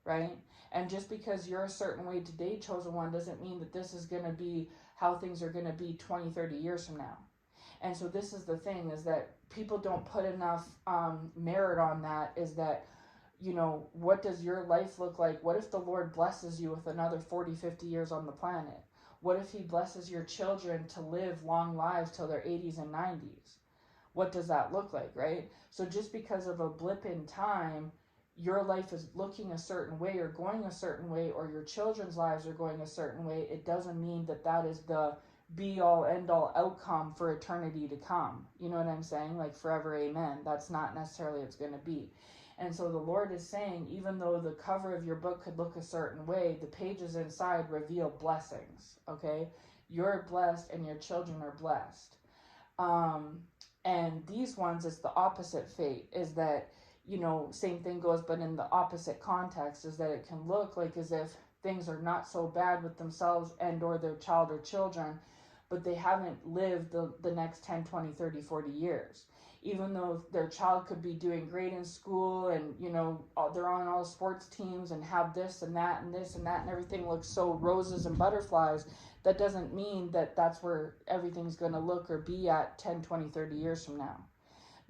right? And just because you're a certain way today, chosen one, doesn't mean that this is going to be how things are going to be 20, 30 years from now. And so this is the thing, is that people don't put enough merit on that, is that, what does your life look like? What if the Lord blesses you with another 40, 50 years on the planet? What if he blesses your children to live long lives till their 80s and 90s? What does that look like, right? So just because of a blip in time, your life is looking a certain way or going a certain way, or your children's lives are going a certain way, it doesn't mean that that is the be-all, end-all outcome for eternity to come. You know what I'm saying? Like forever, amen. That's not necessarily what it's going to be. And so the Lord is saying, even though the cover of your book could look a certain way, the pages inside reveal blessings, okay? You're blessed and your children are blessed. And these ones, it's the opposite fate, is that, same thing goes, but in the opposite context, is that it can look like as if things are not so bad with themselves and or their child or children, but they haven't lived the next 10, 20, 30, 40 years. Even though their child could be doing great in school and, they're on all sports teams and have this and that and this and that and everything looks so roses and butterflies, that doesn't mean that that's where everything's going to look or be at 10, 20, 30 years from now.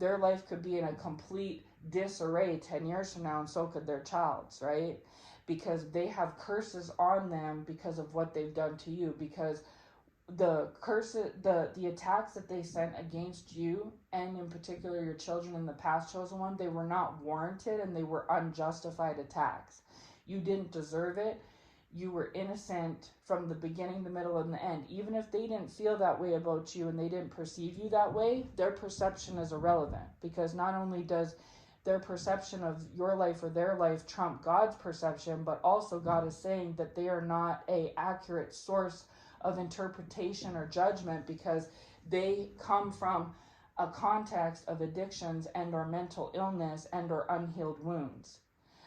Their life could be in a complete disarray 10 years from now, and so could their child's, right? Because they have curses on them because of what they've done to you, because the curses, the attacks that they sent against you, and in particular your children in the past, chosen one, they were not warranted and they were unjustified attacks. You didn't deserve it. You were innocent from the beginning, the middle, and the end. Even if they didn't feel that way about you and they didn't perceive you that way, their perception is irrelevant, because not only does their perception of your life or their life trump God's perception, but also God is saying that they are not an accurate source of interpretation or judgment, because they come from a context of addictions and or mental illness and or unhealed wounds.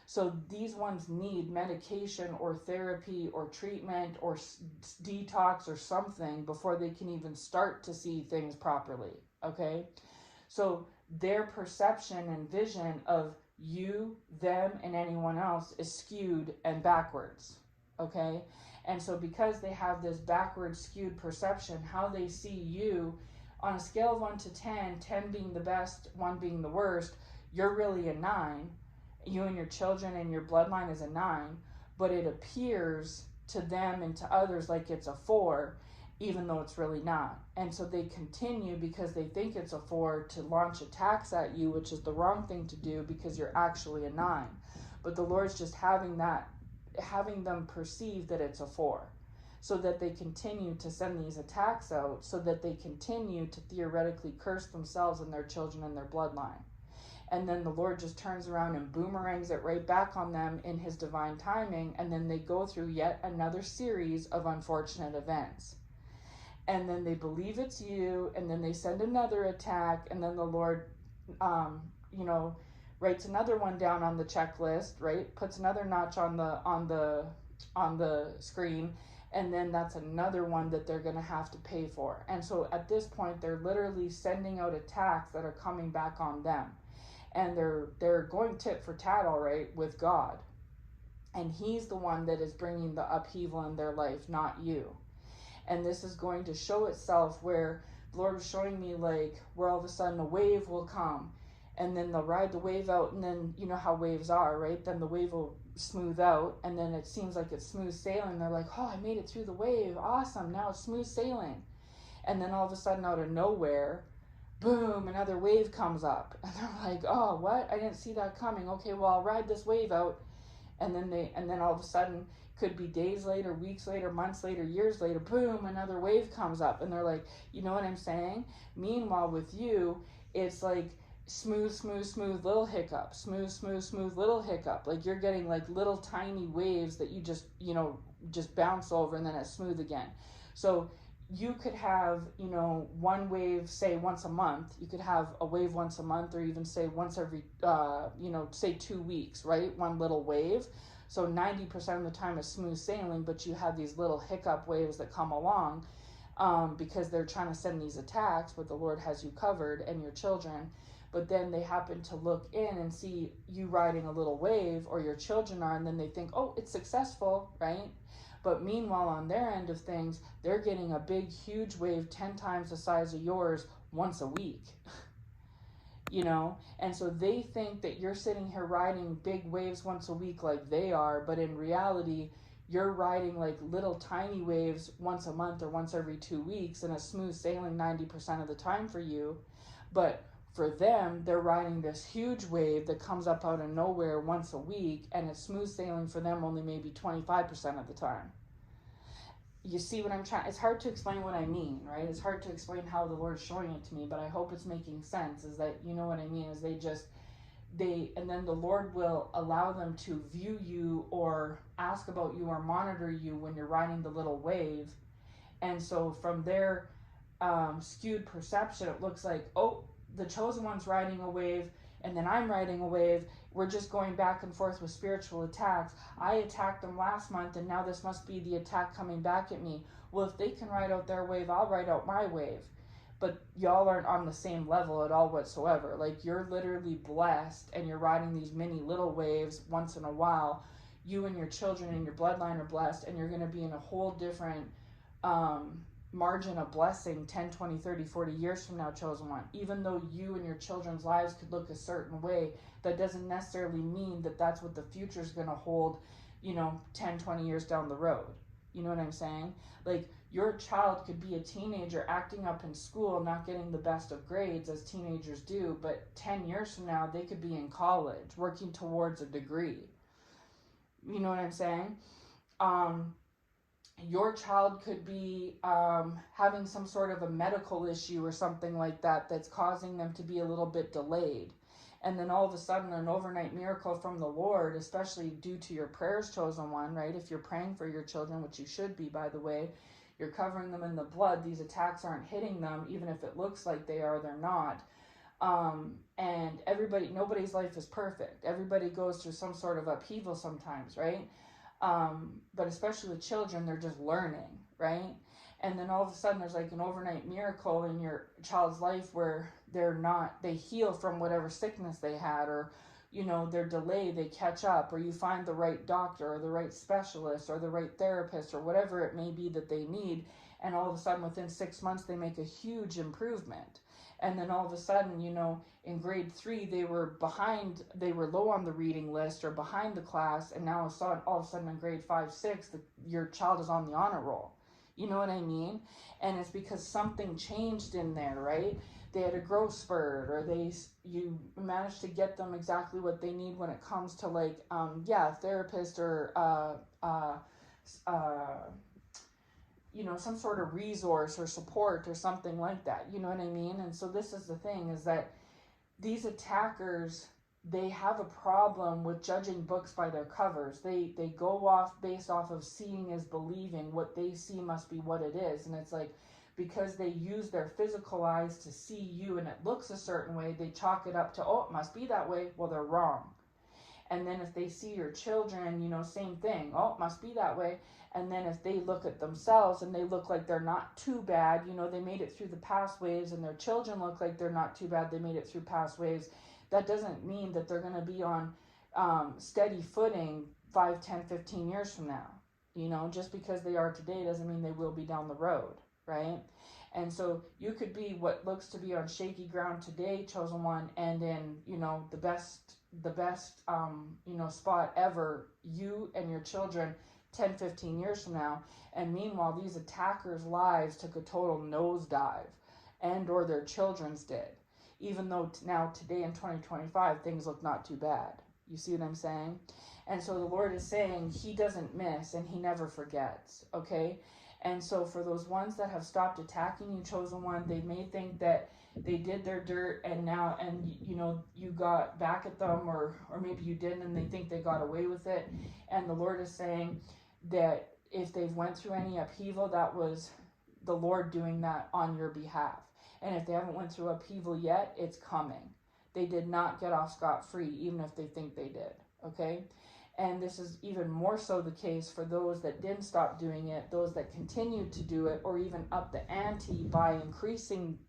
So these ones need medication or therapy or treatment or detox or something before they can even start to see things properly, okay? So their perception and vision of you, them, and anyone else is skewed and backwards, okay? And so because they have this backward skewed perception, how they see you on a scale of 1 to 10, 10 being the best, 1 being the worst, you're really a 9. You and your children and your bloodline is a 9, but it appears to them and to others like it's a 4, even though it's really not. And so they continue, because they think it's a 4, to launch attacks at you, which is the wrong thing to do, because you're actually a 9. But the Lord's just having them perceive that it's a 4, so that they continue to send these attacks out, so that they continue to theoretically curse themselves and their children and their bloodline. And then the Lord just turns around and boomerangs it right back on them in his divine timing, and then they go through yet another series of unfortunate events. And then they believe it's you, and then they send another attack, and then the Lord, writes another one down on the checklist, right? Puts another notch on the screen, and then that's another one that they're going to have to pay for. And so at this point, they're literally sending out attacks that are coming back on them. And they're going tit for tat, all right, with God. And he's the one that is bringing the upheaval in their life, not you. And this is going to show itself where the Lord was showing me, like, where all of a sudden a wave will come. and then they'll ride the wave out, and then you know how waves are, right? Then the wave will smooth out, and then it seems like it's smooth sailing. They're like, oh, I made it through the wave, awesome, now it's smooth sailing. And then all of a sudden, out of nowhere, boom, another wave comes up, and they're like, oh, what? I didn't see that coming. Okay, well, I'll ride this wave out. And then all of a sudden, could be days later, weeks later, months later, years later, boom, another wave comes up, and they're like, you know what I'm saying? Meanwhile, with you, it's like smooth, smooth, smooth, little hiccup, smooth, smooth, smooth, little hiccup. Like you're getting like little tiny waves that you just, you know, just bounce over, and then it's smooth again. So you could have, you know, one wave, say once a month. You could have a wave once a month, or even say once every, you know, say 2 weeks, right? One little wave. So 90% of the time it's smooth sailing, but you have these little hiccup waves that come along, because they're trying to send these attacks, but the Lord has you covered and your children. But then they happen to look in and see you riding a little wave, or your children are, and then they think, oh, it's successful, right? But meanwhile, on their end of things, they're getting a big, huge wave 10 times the size of yours once a week. You know, and so they think that you're sitting here riding big waves once a week like they are, but in reality, you're riding like little tiny waves once a month or once every 2 weeks, and it's smooth sailing 90% of the time for you. But for them, they're riding this huge wave that comes up out of nowhere once a week, and it's smooth sailing for them only maybe 25% of the time. You see what I'm trying? It's hard to explain what I mean, right? It's hard to explain how the Lord's showing it to me, but I hope it's making sense. Is that, you know what I mean? Is and then the Lord will allow them to view you or ask about you or monitor you when you're riding the little wave. And so from their skewed perception, it looks like, oh, the chosen one's riding a wave, and then I'm riding a wave. We're just going back and forth with spiritual attacks. I attacked them last month, and now this must be the attack coming back at me. Well, if they can ride out their wave, I'll ride out my wave. But y'all aren't on the same level at all whatsoever. Like, you're literally blessed, and you're riding these mini little waves once in a while. You and your children and your bloodline are blessed, and you're going to be in a whole different margin of blessing 10, 20, 30, 40 years from now, chosen one. Even though you and your children's lives could look a certain way, that doesn't necessarily mean that that's what the future is going to hold, 10, 20 years down the road. You know what I'm saying? Like, your child could be a teenager acting up in school, not getting the best of grades as teenagers do, but 10 years from now, they could be in college working towards a degree. You know what I'm saying? Your child could be having some sort of a medical issue or something like that that's causing them to be a little bit delayed. And then all of a sudden, an overnight miracle from the Lord, especially due to your prayers, chosen one, right? If you're praying for your children, which you should be, by the way, you're covering them in the blood. These attacks aren't hitting them, even if it looks like they are, they're not. And nobody's life is perfect. Everybody goes through some sort of upheaval sometimes, right? But especially with children, they're just learning, right? And then all of a sudden there's like an overnight miracle in your child's life where they heal from whatever sickness they had, or, they're delayed, they catch up, or you find the right doctor or the right specialist or the right therapist or whatever it may be that they need. And all of a sudden within 6 months, they make a huge improvement. And then all of a sudden, in grade 3, they were low on the reading list or behind the class. And now all of a sudden in grade 5, 6, your child is on the honor roll. You know what I mean? And it's because something changed in there, right? They had a growth spurt, or you managed to get them exactly what they need when it comes to a therapist or, some sort of resource or support or something like that. You know what I mean? And so this is the thing, is that these attackers, they have a problem with judging books by their covers. They go off based off of seeing is believing. What they see must be what it is. And it's like, because they use their physical eyes to see you and it looks a certain way, they chalk it up to, oh, it must be that way. Well, they're wrong. And then if they see your children, same thing. Oh, it must be that way. And then if they look at themselves and they look like they're not too bad, they made it through the past waves, and their children look like they're not too bad, they made it through past waves, that doesn't mean that they're going to be on steady footing 5, 10, 15 years from now. Just because they are today doesn't mean they will be down the road. right? And so you could be what looks to be on shaky ground today, chosen one, and in, the best spot ever, you and your children 10, 15 years from now. And meanwhile, these attackers' lives took a total nosedive, and or their children's did. Even though now today in 2025 things look not too bad. You see what I'm saying? And so the Lord is saying he doesn't miss and he never forgets, okay? And so for those ones that have stopped attacking you, chosen one, they may think that they did their dirt and now, and you got back at them, or maybe you didn't, and they think they got away with it. And the Lord is saying that if they've went through any upheaval, that was the Lord doing that on your behalf. And if they haven't went through upheaval yet, it's coming. They did not get off scot-free, even if they think they did, okay? And this is even more so the case for those that didn't stop doing it, those that continued to do it, or even up the ante by increasing,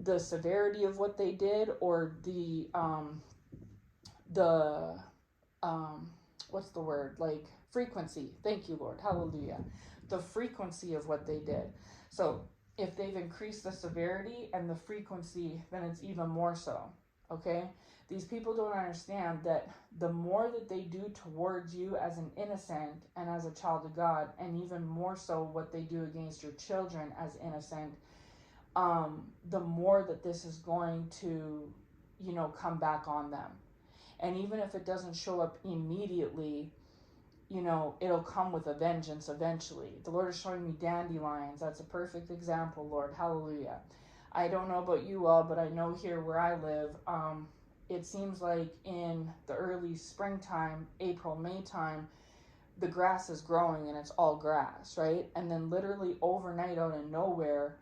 the severity of what they did, or the what's the word? Like frequency. Thank you, Lord. Hallelujah. The frequency of what they did. So if they've increased the severity and the frequency, then it's even more so, okay? These people don't understand that the more that they do towards you as an innocent and as a child of God, and even more so what they do against your children as innocent, the more that this is going to, come back on them. And even if it doesn't show up immediately, it'll come with a vengeance eventually. The Lord is showing me dandelions. That's a perfect example, Lord. Hallelujah. I don't know about you all, but I know here where I live, it seems like in the early springtime, April, May time, the grass is growing and it's all grass, right? And then literally overnight out of nowhere,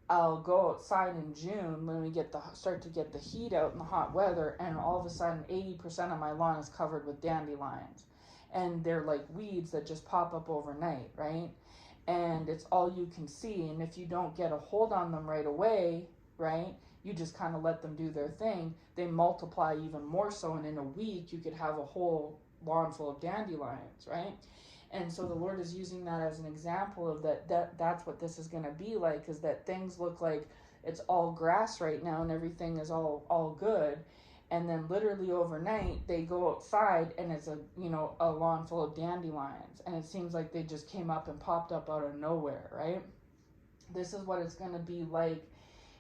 I'll go outside in June when we start to get the heat out and the hot weather, and all of a sudden 80% of my lawn is covered with dandelions. And they're like weeds that just pop up overnight, right? And it's all you can see. And if you don't get a hold on them right away, right, you just kind of let them do their thing, they multiply even more so. And in a week, you could have a whole lawn full of dandelions, right? And so the Lord is using that as an example of that's what this is going to be like, is that things look like it's all grass right now and everything is all good. And then literally overnight, they go outside and it's a lawn full of dandelions. And it seems like they just came up and popped up out of nowhere, right? This is what it's going to be like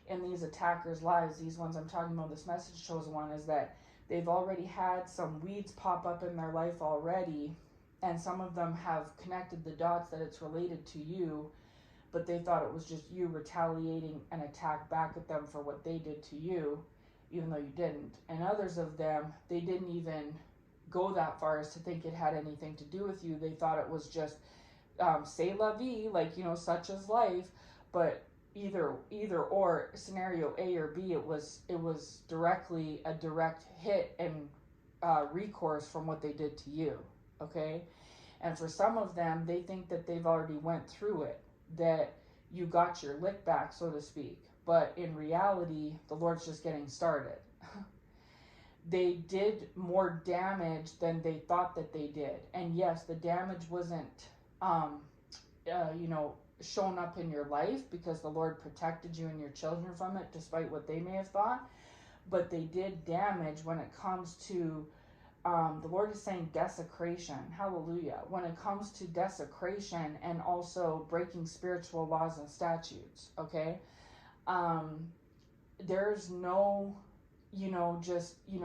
in these attackers' lives. These ones I'm talking about, this message chosen one, is that they've already had some weeds pop up in their life already. And some of them have connected the dots that it's related to you, but they thought it was just you retaliating an attack back at them for what they did to you, even though you didn't. And others of them, they didn't even go that far as to think it had anything to do with you. They thought it was just c'est la vie, like, such is life. But either or, scenario A or B, it was directly a direct hit and recourse from what they did to you, okay? And for some of them, they think that they've already went through it, that you got your lick back, so to speak. But in reality, the Lord's just getting started. They did more damage than they thought that they did. And yes, the damage wasn't, shown up in your life because the Lord protected you and your children from it, despite what they may have thought. But they did damage when it comes to, the Lord is saying desecration. Hallelujah. When it comes to desecration and also breaking spiritual laws and statutes, okay? There's no,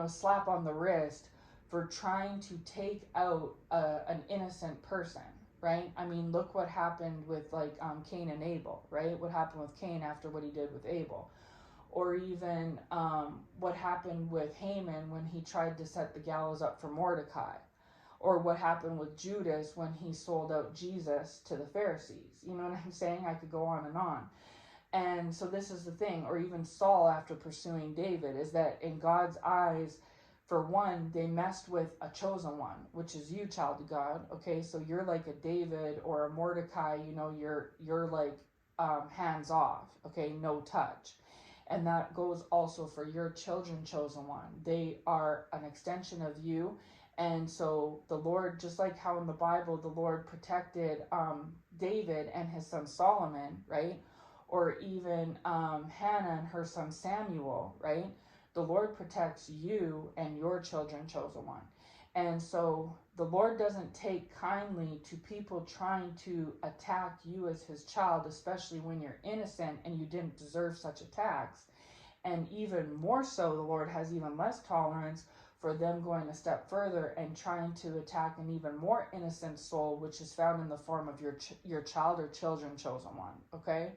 slap on the wrist for trying to take out an innocent person, right? I mean, look what happened with Cain and Abel, right? What happened with Cain after what he did with Abel. Or even what happened with Haman when he tried to set the gallows up for Mordecai. Or what happened with Judas when he sold out Jesus to the Pharisees. You know what I'm saying? I could go on and on. And so this is the thing. Or even Saul after pursuing David, is that in God's eyes, for one, they messed with a chosen one, which is you, child of God. Okay, so you're like a David or a Mordecai, you're like hands off, okay, no touch. And that goes also for your children, chosen one. They are an extension of you, And so the Lord, just like how in the Bible the Lord protected David and his son Solomon, right? Or even Hannah and her son Samuel, right? The Lord protects you and your children, chosen one. And so the Lord doesn't take kindly to people trying to attack you as his child, especially when you're innocent and you didn't deserve such attacks. And even more so, the Lord has even less tolerance for them going a step further and trying to attack an even more innocent soul, which is found in the form of your child or children, chosen one. Okay?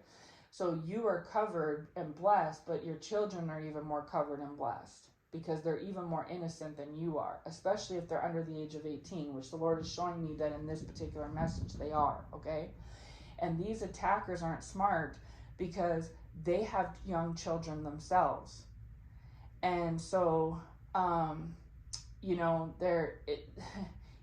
So you are covered and blessed, but your children are even more covered and blessed because they're even more innocent than you are, especially if they're under the age of 18, which the Lord is showing me that in this particular message they are, okay? And these attackers aren't smart because they have young children themselves. And so, you know,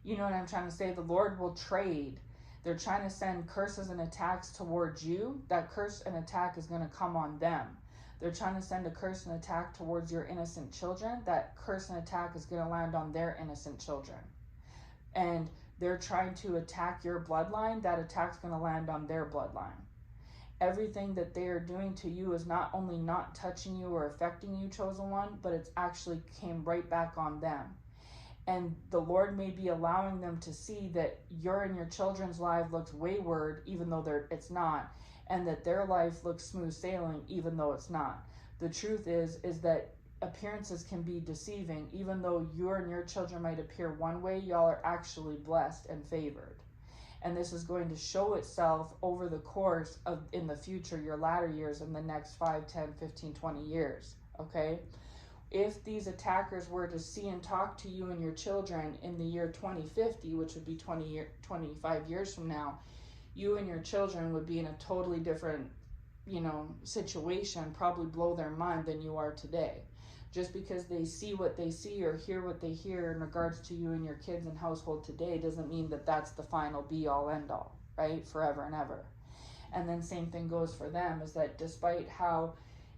you know what I'm trying to say? The Lord will trade. They're trying to send curses and attacks towards you. That curse and attack is going to come on them. They're trying to send a curse and attack towards your innocent children. That curse and attack is going to land on their innocent children. And they're trying to attack your bloodline. That attack's going to land on their bloodline. Everything that they are doing to you is not only not touching you or affecting you, chosen one, but it's actually came right back on them. And the Lord may be allowing them to see that your and your children's life looks wayward, even though it's not, and that their life looks smooth sailing, even though it's not. The truth is that appearances can be deceiving. Even though you and your children might appear one way, y'all are actually blessed and favored. And this is going to show itself over the course of, in the future, your latter years, in the next 5, 10, 15, 20 years, okay? If these attackers were to see and talk to you and your children in the year 2050, which would be 25 years from now, you and your children would be in a totally different, you know, situation, probably blow their mind than you are today. Just because they see what they see or hear what they hear in regards to you and your kids and household today doesn't mean that that's the final be all end all, right? Forever and ever. And then same thing goes for them, is that despite how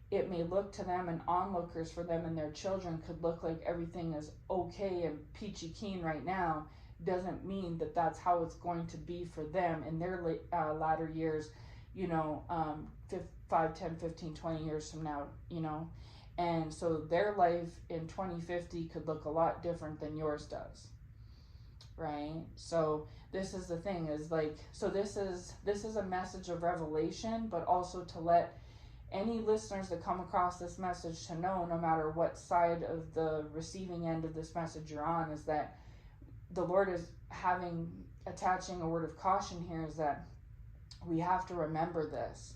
it may look to them and onlookers for them and their children could look like everything is okay and peachy keen right now, doesn't mean that that's how it's going to be for them in their latter years, you know, 5, 10, 15, 20 years from now, you know. And so their life in 2050 could look a lot different than yours does, right? So this is the thing, is like, so this is a message of revelation, but also to let any listeners that come across this message to know, no matter what side of the receiving end of this message you're on, is that the Lord is attaching a word of caution here, is that we have to remember this.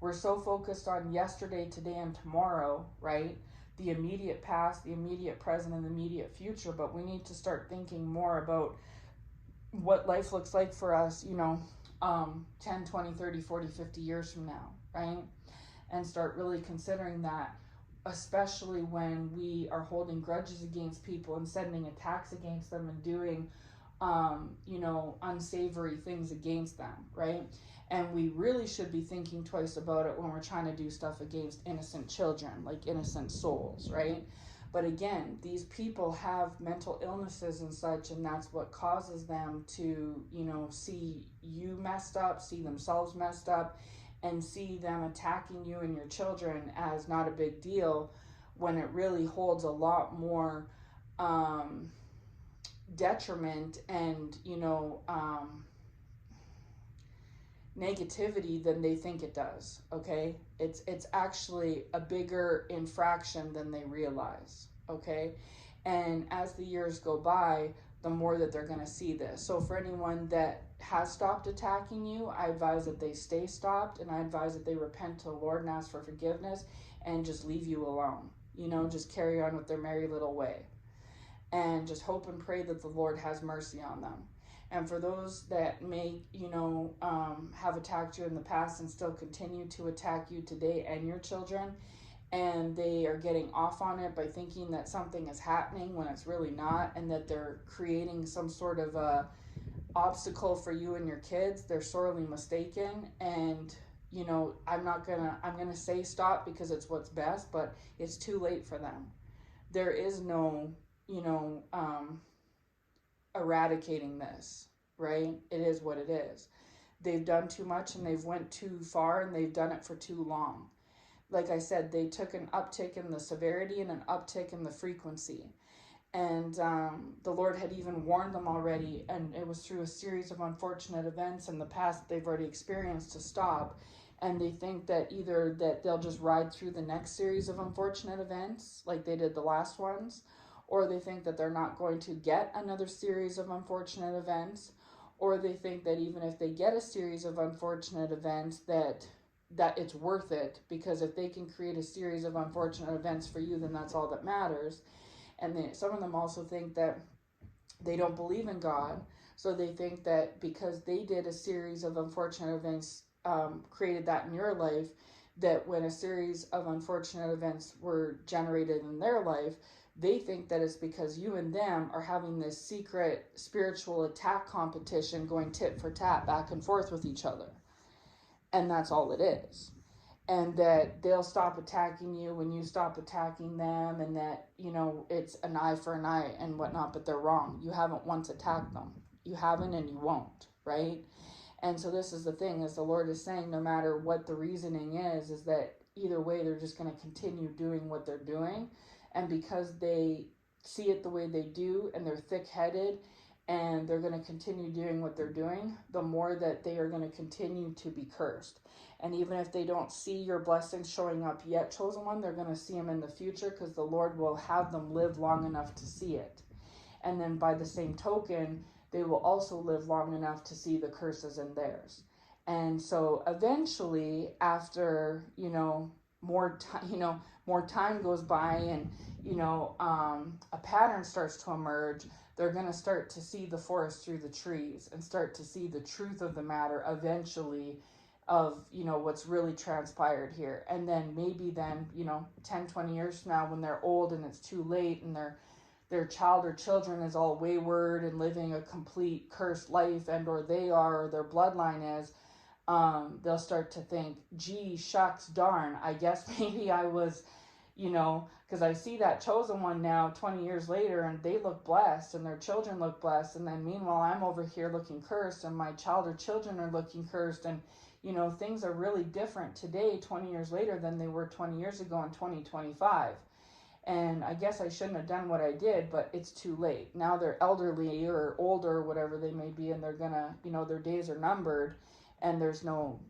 We're so focused on yesterday, today, and tomorrow, right? The immediate past, the immediate present, and the immediate future, but we need to start thinking more about what life looks like for us, you know, 10, 20, 30, 40, 50 years from now, right? And start really considering that, especially when we are holding grudges against people and sending attacks against them and doing, you know, unsavory things against them, right? And we really should be thinking twice about it when we're trying to do stuff against innocent children, like innocent souls, right? But again, these people have mental illnesses and such, and that's what causes them to, you know, see you messed up, see themselves messed up, and see them attacking you and your children as not a big deal, when it really holds a lot more detriment and, you know, negativity than they think it does, okay? It's actually a bigger infraction than they realize, okay? And as the years go by, the more that they're going to see this. So for anyone that has stopped attacking you, I advise that they stay stopped, and I advise that they repent to the Lord and ask for forgiveness and just leave you alone. You know, just carry on with their merry little way. And just hope and pray that the Lord has mercy on them. And for those that may, you know, have attacked you in the past and still continue to attack you today and your children, and they are getting off on it by thinking that something is happening when it's really not, and that they're creating some sort of a obstacle for you and your kids, they're sorely mistaken. And, you know, I'm gonna say stop because it's what's best, but it's too late for them. There is no, you know, eradicating this, right? It is what it is. They've done too much and they've went too far and they've done it for too long. Like I said, they took an uptick in the severity and an uptick in the frequency. And the Lord had even warned them already, and it was through a series of unfortunate events in the past that they've already experienced to stop. And they think that either that they'll just ride through the next series of unfortunate events like they did the last ones, or they think that they're not going to get another series of unfortunate events, or they think that even if they get a series of unfortunate events that it's worth it, because if they can create a series of unfortunate events for you, then that's all that matters. And some of them also think that they don't believe in God, so they think that because they did a series of unfortunate events, created that in your life, that when a series of unfortunate events were generated in their life, they think that it's because you and them are having this secret spiritual attack competition going tit for tat back and forth with each other. And that's all it is. And that they'll stop attacking you when you stop attacking them, and that, it's an eye for an eye and whatnot, but they're wrong. You haven't once attacked them. You haven't, and you won't, right? And so this is the thing, is the Lord is saying, no matter what the reasoning is that either way, they're just going to continue doing what they're doing. And because they see it the way they do, and they're thick-headed, and they're going to continue doing what they're doing, the more that they are going to continue to be cursed. And even if they don't see your blessings showing up yet, chosen one, they're going to see them in the future, because the Lord will have them live long enough to see it. And then by the same token, they will also live long enough to see the curses in theirs. And so eventually, after, more time goes by, and, a pattern starts to emerge, they're going to start to see the forest through the trees and start to see the truth of the matter eventually, of what's really transpired here. And then maybe 10, 20 years from now, when they're old and it's too late, and their child or children is all wayward and living a complete cursed life, and or they are, or their bloodline is, they'll start to think, gee, shucks, darn, I guess maybe I was, because I see that chosen one now 20 years later, and they look blessed and their children look blessed, and then meanwhile I'm over here looking cursed, and my child or children are looking cursed, and things are really different today 20 years later than they were 20 years ago in 2025. And I guess I shouldn't have done what I did, but it's too late. Now they're elderly or older, or whatever they may be, and they're gonna, their days are numbered, and there's no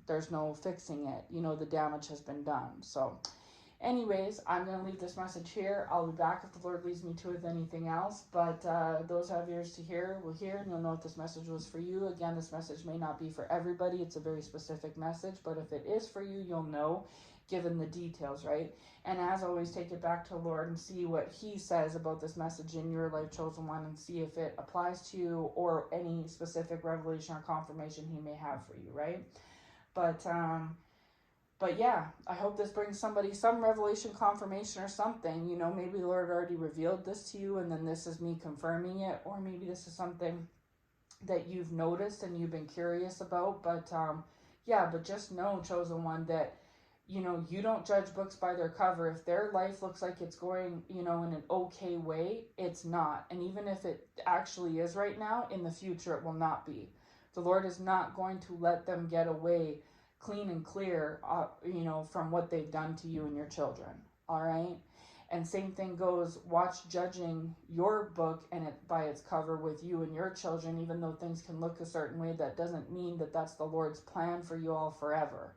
fixing it. The damage has been done. So anyways, I'm going to leave this message here. I'll be back if the Lord leads me to with anything else. But those who have ears to hear will hear, and you'll know if this message was for you. Again, this message may not be for everybody. It's a very specific message. But if it is for you, you'll know, given the details, right? And as always, take it back to the Lord and see what He says about this message in your life, chosen one, and see if it applies to you, or any specific revelation or confirmation He may have for you, right? But yeah, I hope this brings somebody some revelation, confirmation, or something. Maybe the Lord already revealed this to you, and then this is me confirming it, or maybe this is something that you've noticed and you've been curious about. But but just know, chosen one, that you don't judge books by their cover. If their life looks like it's going, in an okay way, it's not. And even if it actually is right now, in the future it will not be. The Lord is not going to let them get away clean and clear, from what they've done to you and your children. All right? And same thing goes, watch judging your book and it by its cover with you and your children. Even though things can look a certain way, that doesn't mean that that's the Lord's plan for you all forever.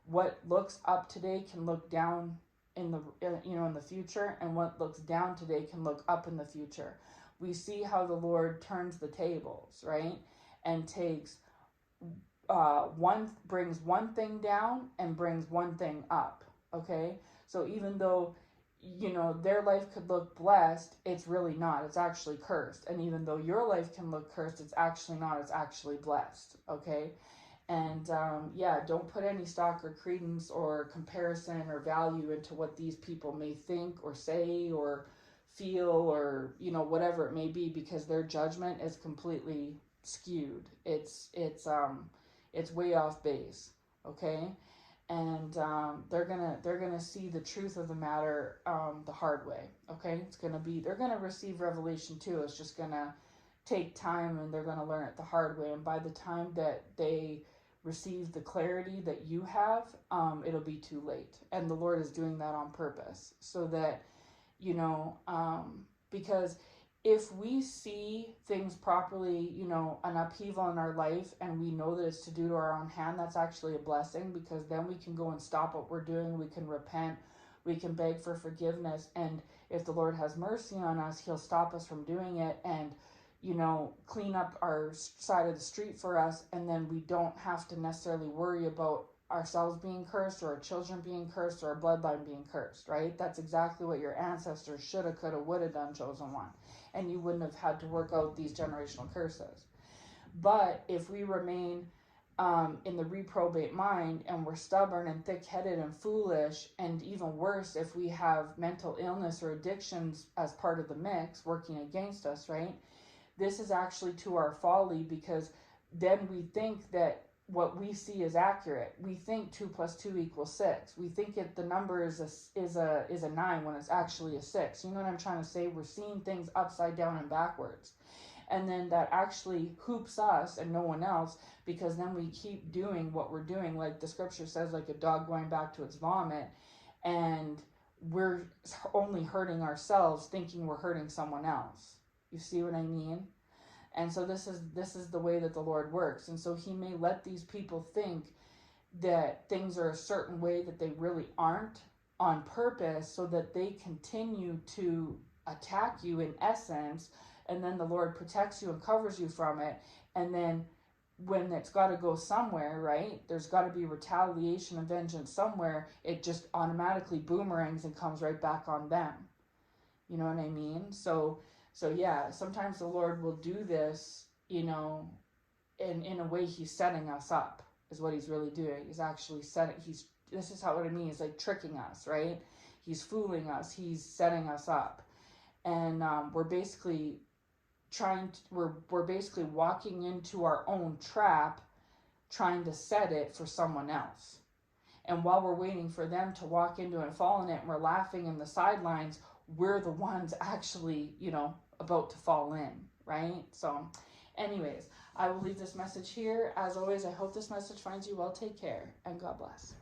What looks up today can look down in the future, and what looks down today can look up in the future. We see how the Lord turns the tables, right? And takes brings one thing down and brings one thing up. Okay, so even though their life could look blessed, it's really not. It's actually cursed. And even though your life can look cursed, it's actually not. It's actually blessed. Okay. And don't put any stock or credence or comparison or value into what these people may think or say or feel, or whatever it may be, because their judgment is completely skewed. It's way off base. Okay. And they're gonna see the truth of the matter the hard way. Okay, they're gonna receive revelation too. It's just gonna take time and they're going to learn it the hard way. And by the time that they receive the clarity that you have, it'll be too late. And the Lord is doing that on purpose so that, because if we see things properly, an upheaval in our life, and we know that it's to do to our own hand, that's actually a blessing, because then we can go and stop what we're doing. We can repent. We can beg for forgiveness. And if the Lord has mercy on us, he'll stop us from doing it and, clean up our side of the street for us. And then we don't have to necessarily worry about ourselves being cursed or our children being cursed or our bloodline being cursed, right? That's exactly what your ancestors shoulda, coulda, woulda done, chosen one. And you wouldn't have had to work out these generational curses. But if we remain in the reprobate mind, and we're stubborn and thick-headed and foolish, and even worse, if we have mental illness or addictions as part of the mix working against us, right? This is actually to our folly, because then we think that what we see is accurate. We think 2 + 2 = 6. We think the number is a 9 when it's actually a 6. You know what I'm trying to say? We're seeing things upside down and backwards. And then that actually hoops us and no one else, because then we keep doing what we're doing, like the scripture says, like a dog going back to its vomit, and we're only hurting ourselves thinking we're hurting someone else. You see what I mean? And so this is the way that the Lord works. And so he may let these people think that things are a certain way that they really aren't, on purpose, so that they continue to attack you in essence. And then the Lord protects you and covers you from it. And then when it's got to go somewhere, right? There's got to be retaliation and vengeance somewhere. It just automatically boomerangs and comes right back on them. You know what I mean? So yeah, sometimes the Lord will do this, in a way he's setting us up, is what he's really doing. He's actually this is what I mean. He's like tricking us, right? He's fooling us. He's setting us up. And we're basically we're basically walking into our own trap, trying to set it for someone else. And while we're waiting for them to walk into it and fall in it, and we're laughing in the sidelines, we're the ones actually, about to fall in, right? So anyways, I will leave this message here. As always, I hope this message finds you well. Take care, and God bless.